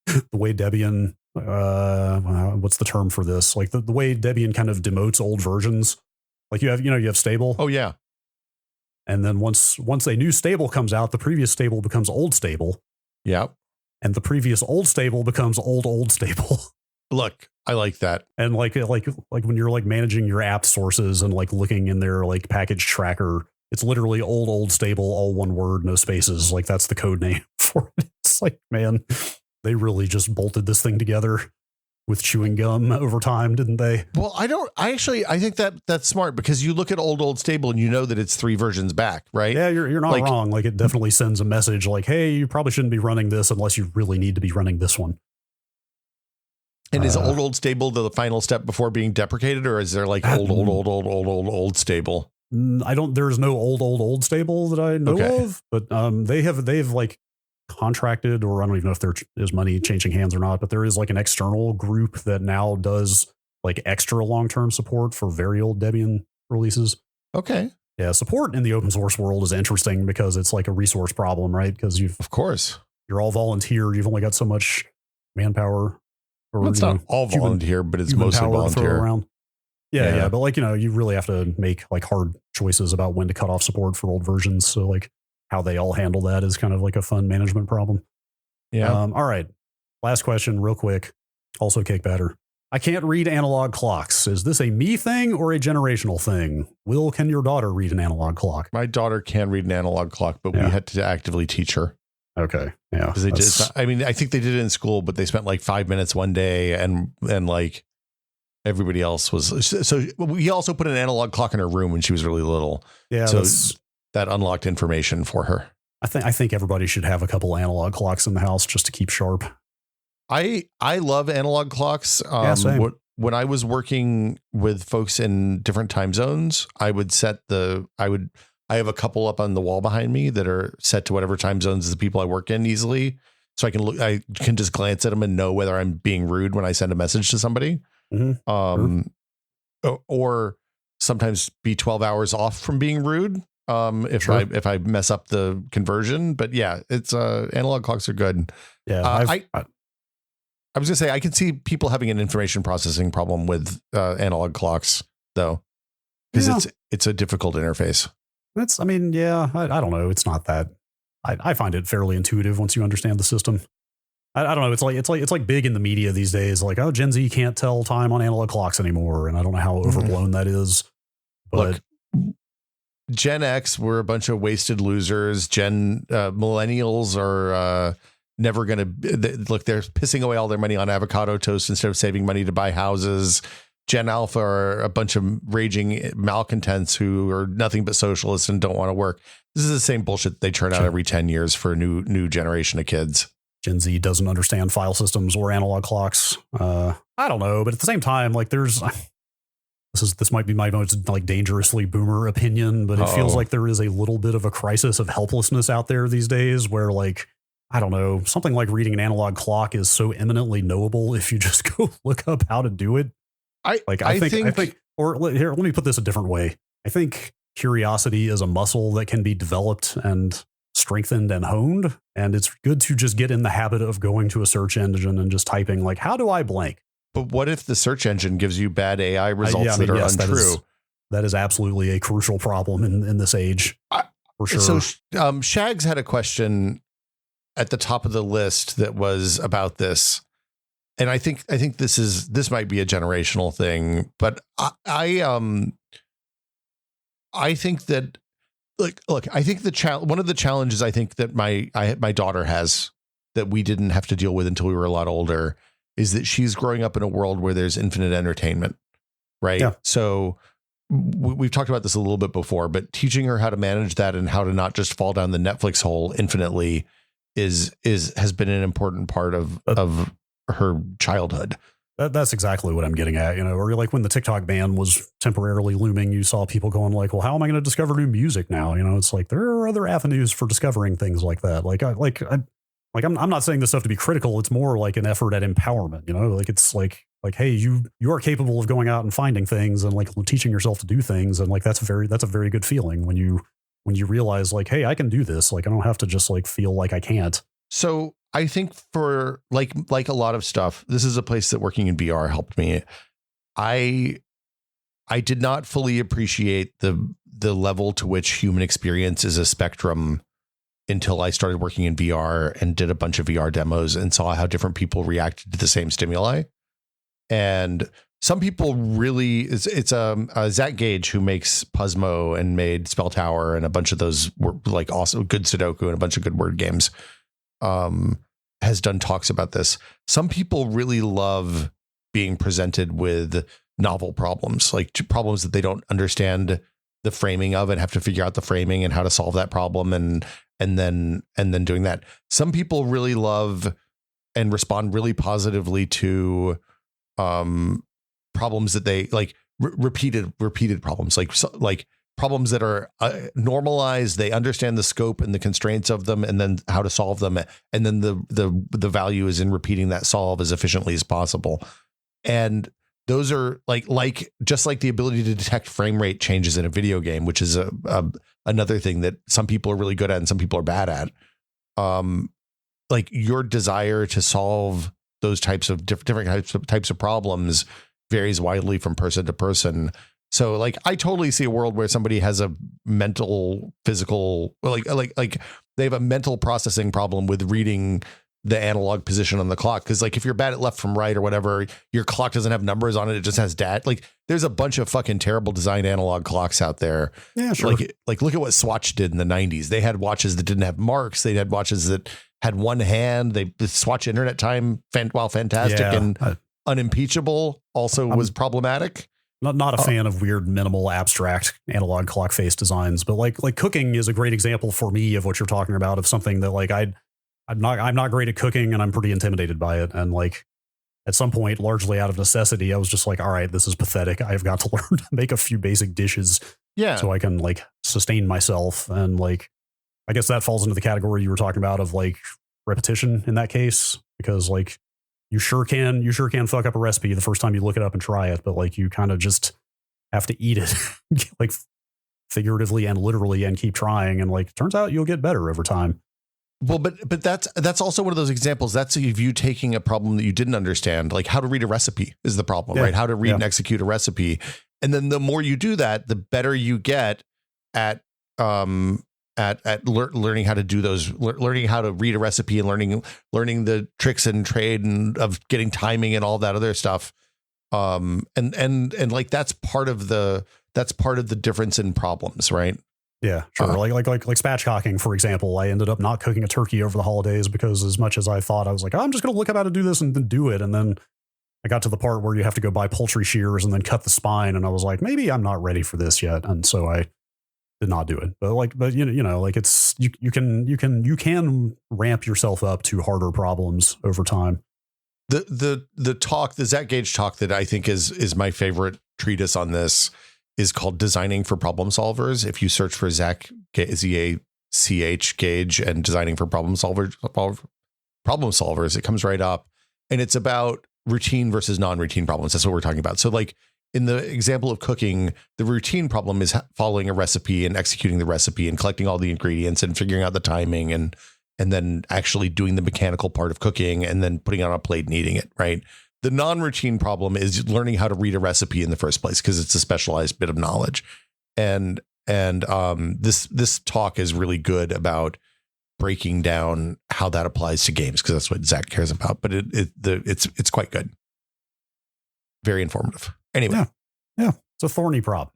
Speaker 1: the way Debian, what's the term for this? Like the way Debian kind of demotes old versions. Like you have stable.
Speaker 2: Oh yeah.
Speaker 1: And then once a new stable comes out, the previous stable becomes old stable.
Speaker 2: Yep.
Speaker 1: And the previous old stable becomes old stable.
Speaker 2: Look, I like that.
Speaker 1: And like when you're like managing your app sources and like looking in their like package tracker, it's literally old stable, all one word, no spaces. Like that's the code name for it. It's like, man, they really just bolted this thing together with chewing gum over time, didn't they?
Speaker 2: Well, I think that's smart because you look at old stable and you know that it's 3 versions back, right?
Speaker 1: Yeah, you're not wrong. Like it definitely sends a message like, hey, you probably shouldn't be running this unless you really need to be running this one.
Speaker 2: And is old stable the final step before being deprecated, or is there like old stable?
Speaker 1: There's no old stable that I know of, but they've like contracted, or I don't even know if there is money changing hands or not, but there is like an external group that now does like extra long-term support for very old Debian releases.
Speaker 2: Okay.
Speaker 1: Yeah. Support in the open source world is interesting because it's like a resource problem, right? Because you're all volunteer. You've only got so much manpower.
Speaker 2: Or, it's not all volunteer, but it's mostly volunteer.
Speaker 1: Yeah. But like, you really have to make like hard choices about when to cut off support for old versions. So like how they all handle that is kind of like a fun management problem.
Speaker 2: Yeah.
Speaker 1: All right. Last question real quick. Also cake batter. I can't read analog clocks. Is this a me thing or a generational thing? Will, can your daughter read an analog clock?
Speaker 2: My daughter can read an analog clock, but we had to actively teach her.
Speaker 1: Okay. Yeah.
Speaker 2: I think they did it in school, but they spent like 5 minutes one day and like everybody else was. So we also put an analog clock in her room when she was really little. Yeah. So that unlocked information for her.
Speaker 1: I think everybody should have a couple analog clocks in the house just to keep sharp.
Speaker 2: I love analog clocks.
Speaker 1: Same.
Speaker 2: When I was working with folks in different time zones, I have a couple up on the wall behind me that are set to whatever time zones the people I work in easily. So I can just glance at them and know whether I'm being rude when I send a message to somebody.
Speaker 1: Mm-hmm.
Speaker 2: Or sometimes be 12 hours off from being rude. If I mess up the conversion, but yeah, it's analog clocks are good.
Speaker 1: Yeah.
Speaker 2: I was gonna say, I can see people having an information processing problem with analog clocks though, because it's a difficult interface.
Speaker 1: I don't know. It's not that. I find it fairly intuitive once you understand the system. I don't know. It's like big in the media these days. Like, oh, Gen Z can't tell time on analog clocks anymore, and I don't know how overblown that is. But
Speaker 2: look, Gen X, we're a bunch of wasted losers. Millennials are never going to look. They're pissing away all their money on avocado toast instead of saving money to buy houses. Gen Alpha are a bunch of raging malcontents who are nothing but socialists and don't want to work. This is the same bullshit they churn out every 10 years for a new generation of kids.
Speaker 1: Gen Z doesn't understand file systems or analog clocks. I don't know, but at the same time, like this might be my most like dangerously boomer opinion, but it feels like there is a little bit of a crisis of helplessness out there these days where like, I don't know, something like reading an analog clock is so eminently knowable if you just go look up how to do it. I think, or here, let me put this a different way. I think curiosity is a muscle that can be developed and strengthened and honed. And it's good to just get in the habit of going to a search engine and just typing like, how do I blank?
Speaker 2: But what if the search engine gives you bad AI results that are untrue?
Speaker 1: That is absolutely a crucial problem in this age, for sure.
Speaker 2: So Shags had a question. at the top of the list that was about this. And I think this might be a generational thing, but I think that look, I think one of the challenges I think that my daughter has that we didn't have to deal with until we were a lot older is that she's growing up in a world where there's infinite entertainment, right? Yeah. So we've talked about this a little bit before, but teaching her how to manage that and how to not just fall down the Netflix hole infinitely has been an important part of her childhood.
Speaker 1: That's exactly what I'm getting at, or like when the TikTok ban was temporarily looming, you saw people going like, well, how am I going to discover new music now? It's like, there are other avenues for discovering things like that. I'm not saying this stuff to be critical. It's more like an effort at empowerment, like it's like, hey, you are capable of going out and finding things and like teaching yourself to do things. And like, that's a very good feeling when you realize like, hey, I can do this. Like, I don't have to just like feel like I can't.
Speaker 2: So I think for like a lot of stuff, this is a place that working in VR helped me. I did not fully appreciate the level to which human experience is a spectrum until I started working in VR and did a bunch of VR demos and saw how different people reacted to the same stimuli. And some people really, it's Zach Gage who makes Puzzmo and made Spell Tower and a bunch of those like awesome good Sudoku and a bunch of good word games. Has done talks about this. Some people really love being presented with novel problems, like problems that they don't understand the framing of and have to figure out the framing and how to solve that problem and then doing that. Some people really love and respond really positively to problems that they like repeated problems, like problems that are normalized. They understand the scope and the constraints of them and then how to solve them. And then the value is in repeating that solve as efficiently as possible. And those are like just like the ability to detect frame rate changes in a video game, which is another thing that some people are really good at and some people are bad at. Like your desire to solve those types of different types of problems varies widely from person to person. So like, I totally see a world where somebody has a mental, physical, like they have a mental processing problem with reading the analog position on the clock. Cause like, if you're bad at left from right or whatever, your clock doesn't have numbers on it. It just has like there's a bunch of fucking terrible designed analog clocks out there.
Speaker 1: Yeah, sure.
Speaker 2: Like look at what Swatch did in the 90s. They had watches that didn't have marks. They had watches that had one hand. The Swatch Internet Time, while fantastic and unimpeachable, also was problematic.
Speaker 1: Not a fan of weird, minimal, abstract analog clock face designs, but like cooking is a great example for me of what you're talking about, of something that like I'm not great at cooking and I'm pretty intimidated by it. And like at some point, largely out of necessity, I was just like, all right, this is pathetic. I've got to learn to make a few basic dishes, so I can like sustain myself. And like, I guess that falls into the category you were talking about of like repetition in that case, because like you sure can fuck up a recipe the first time you look it up and try it, but like you kind of just have to eat it like figuratively and literally and keep trying. And like, turns out you'll get better over time.
Speaker 2: Well, but that's also one of those examples. That's if you taking a problem that you didn't understand, like how to read a recipe is the problem, right? How to read and execute a recipe. And then the more you do that, the better you get at learning how to do those, learning how to read a recipe and learning the tricks and trade and of getting timing and all that other stuff. And like, that's part of the difference in problems, right?
Speaker 1: Yeah, sure. Like spatchcocking, for example. I ended up not cooking a turkey over the holidays because as much as I thought, I was like, I'm just going to look up how to do this and then do it. And then I got to the part where you have to go buy poultry shears and then cut the spine. And I was like, maybe I'm not ready for this yet. And so I did not do it. But you know, like it's, you can ramp yourself up to harder problems over time.
Speaker 2: The Zach Gage talk that I think is my favorite treatise on this is called Designing for Problem Solvers. If you search for Zach, Z-A-C-H Gage and Designing for Problem Solvers, it comes right up. And it's about routine versus non-routine problems. That's what we're talking about. So like in the example of cooking, the routine problem is following a recipe and executing the recipe and collecting all the ingredients and figuring out the timing and then actually doing the mechanical part of cooking and then putting it on a plate and eating it, right? The non-routine problem is learning how to read a recipe in the first place because it's a specialized bit of knowledge. And this talk is really good about breaking down how that applies to games, because that's what Zach cares about. But it's quite good. Very informative. Anyway.
Speaker 1: Yeah. It's a thorny problem.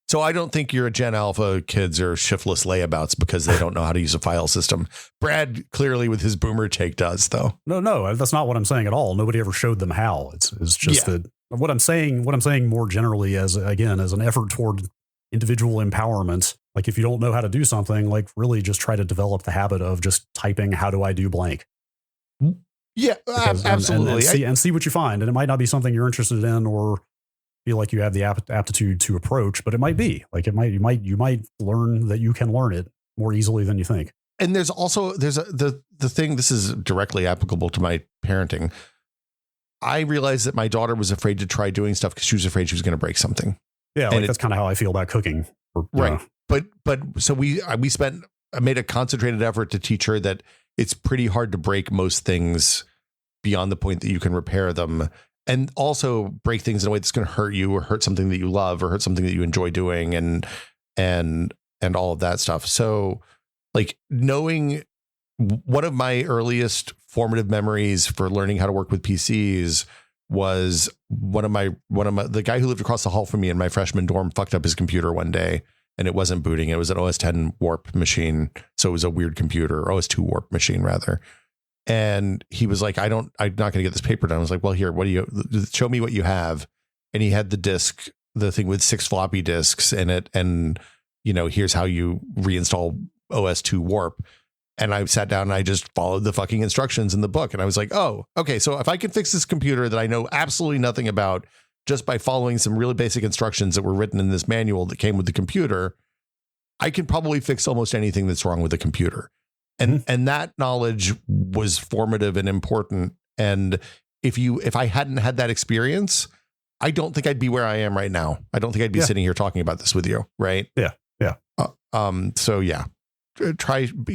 Speaker 2: So I don't think your Gen Alpha kids are shiftless layabouts because they don't know how to use a file system. Brad clearly with his boomer take does, though.
Speaker 1: No, that's not what I'm saying at all. Nobody ever showed them how. It's just that what I'm saying more generally as an effort toward individual empowerment. Like if you don't know how to do something, like really just try to develop the habit of just typing, how do I do blank?
Speaker 2: Yeah, absolutely.
Speaker 1: And see what you find. And it might not be something you're interested in or feel like you have the aptitude to approach, but it might be like you might learn that you can learn it more easily than you think.
Speaker 2: And there's the thing, this is directly applicable to my parenting. I realized that my daughter was afraid to try doing stuff because she was afraid she was going to break something.
Speaker 1: Yeah. Like that's kind of how I feel about cooking.
Speaker 2: Right. But so I made a concentrated effort to teach her that it's pretty hard to break most things beyond the point that you can repair them. And also break things in a way that's going to hurt you or hurt something that you love or hurt something that you enjoy doing and all of that stuff. So like knowing one of my earliest formative memories for learning how to work with PCs was the guy who lived across the hall from me in my freshman dorm fucked up his computer one day and it wasn't booting. It was an OS 10 warp machine. So it was a weird computer, OS 2 warp machine rather. And he was like, I'm not going to get this paper done. I was like, well, here, show me what you have. And he had the thing with 6 floppy disks in it. And, here's how you reinstall OS 2 warp. And I sat down and I just followed the fucking instructions in the book. And I was like, oh, okay. So if I can fix this computer that I know absolutely nothing about just by following some really basic instructions that were written in this manual that came with the computer, I can probably fix almost anything that's wrong with the computer. And that knowledge was formative and important. And if I hadn't had that experience, I don't think I'd be where I am right now. I don't think I'd be sitting here talking about this with you. Right.
Speaker 1: Yeah. Yeah.
Speaker 2: So yeah, you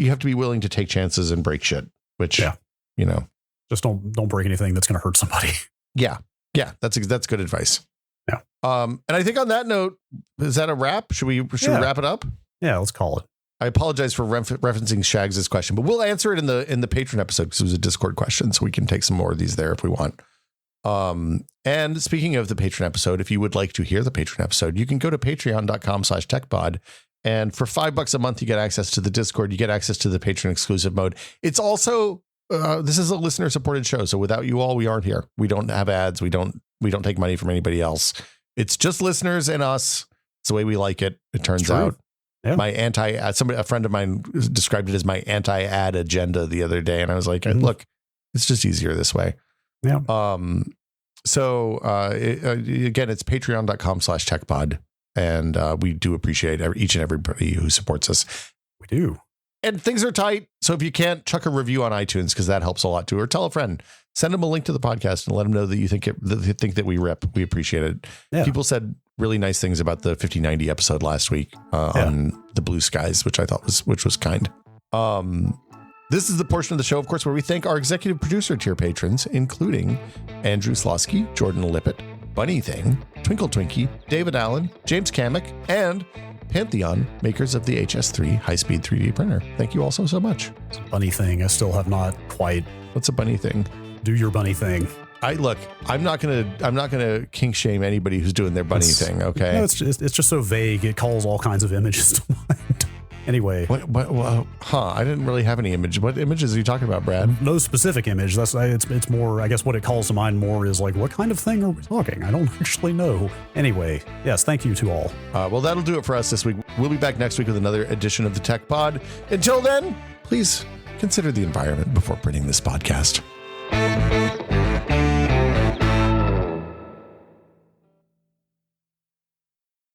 Speaker 2: have to be willing to take chances and break shit, which,
Speaker 1: just don't break anything that's going to hurt somebody.
Speaker 2: Yeah. Yeah. That's good advice.
Speaker 1: Yeah.
Speaker 2: And I think on that note, is that a wrap? Should we wrap it up?
Speaker 1: Yeah, let's call it.
Speaker 2: I apologize for referencing Shags' question, but we'll answer it in the patron episode because it was a Discord question, so we can take some more of these there if we want. And speaking of the patron episode, if you would like to hear the patron episode, you can go to patreon.com/techpod. And for $5 a month, you get access to the Discord. You get access to the patron exclusive mode. It's also, this is a listener supported show. So without you all, we aren't here. We don't have ads. We don't take money from anybody else. It's just listeners and us. It's the way we like it. It turns out. Yeah. A friend of mine described it as my anti-ad agenda the other day. And I was like, look, it's just easier this way.
Speaker 1: Yeah.
Speaker 2: So again, it's patreon.com/techpod. And we do appreciate each and everybody who supports us.
Speaker 1: We do.
Speaker 2: And things are tight. So if you can't, chuck a review on iTunes because that helps a lot too. Or tell a friend, send them a link to the podcast and let them know that you think that we rip. We appreciate it. Yeah. People said really nice things about the 5090 episode last week on the Blue Skies, which I thought was kind. This is the portion of the show, of course, where we thank our executive producer tier patrons, including Andrew Slosky, Jordan Lippett, Bunny Thing, Twinkle Twinkie, David Allen, James Kamek, and Pantheon, makers of the HS3 high-speed 3D printer. Thank you all so much.
Speaker 1: It's a bunny thing. I still have not quite.
Speaker 2: What's a bunny thing?
Speaker 1: Do your bunny thing.
Speaker 2: I'm not gonna kink shame anybody who's doing their bunny thing. Okay.
Speaker 1: No, it's just so vague. It calls all kinds of images to mind. Anyway,
Speaker 2: I didn't really have any image. What images are you talking about, Brad?
Speaker 1: No specific image. It's more, I guess what it calls to mind more is like, what kind of thing are we talking? I don't actually know. Anyway, yes, thank you to all.
Speaker 2: Well, that'll do it for us this week. We'll be back next week with another edition of the Tech Pod. Until then, please consider the environment before printing this podcast.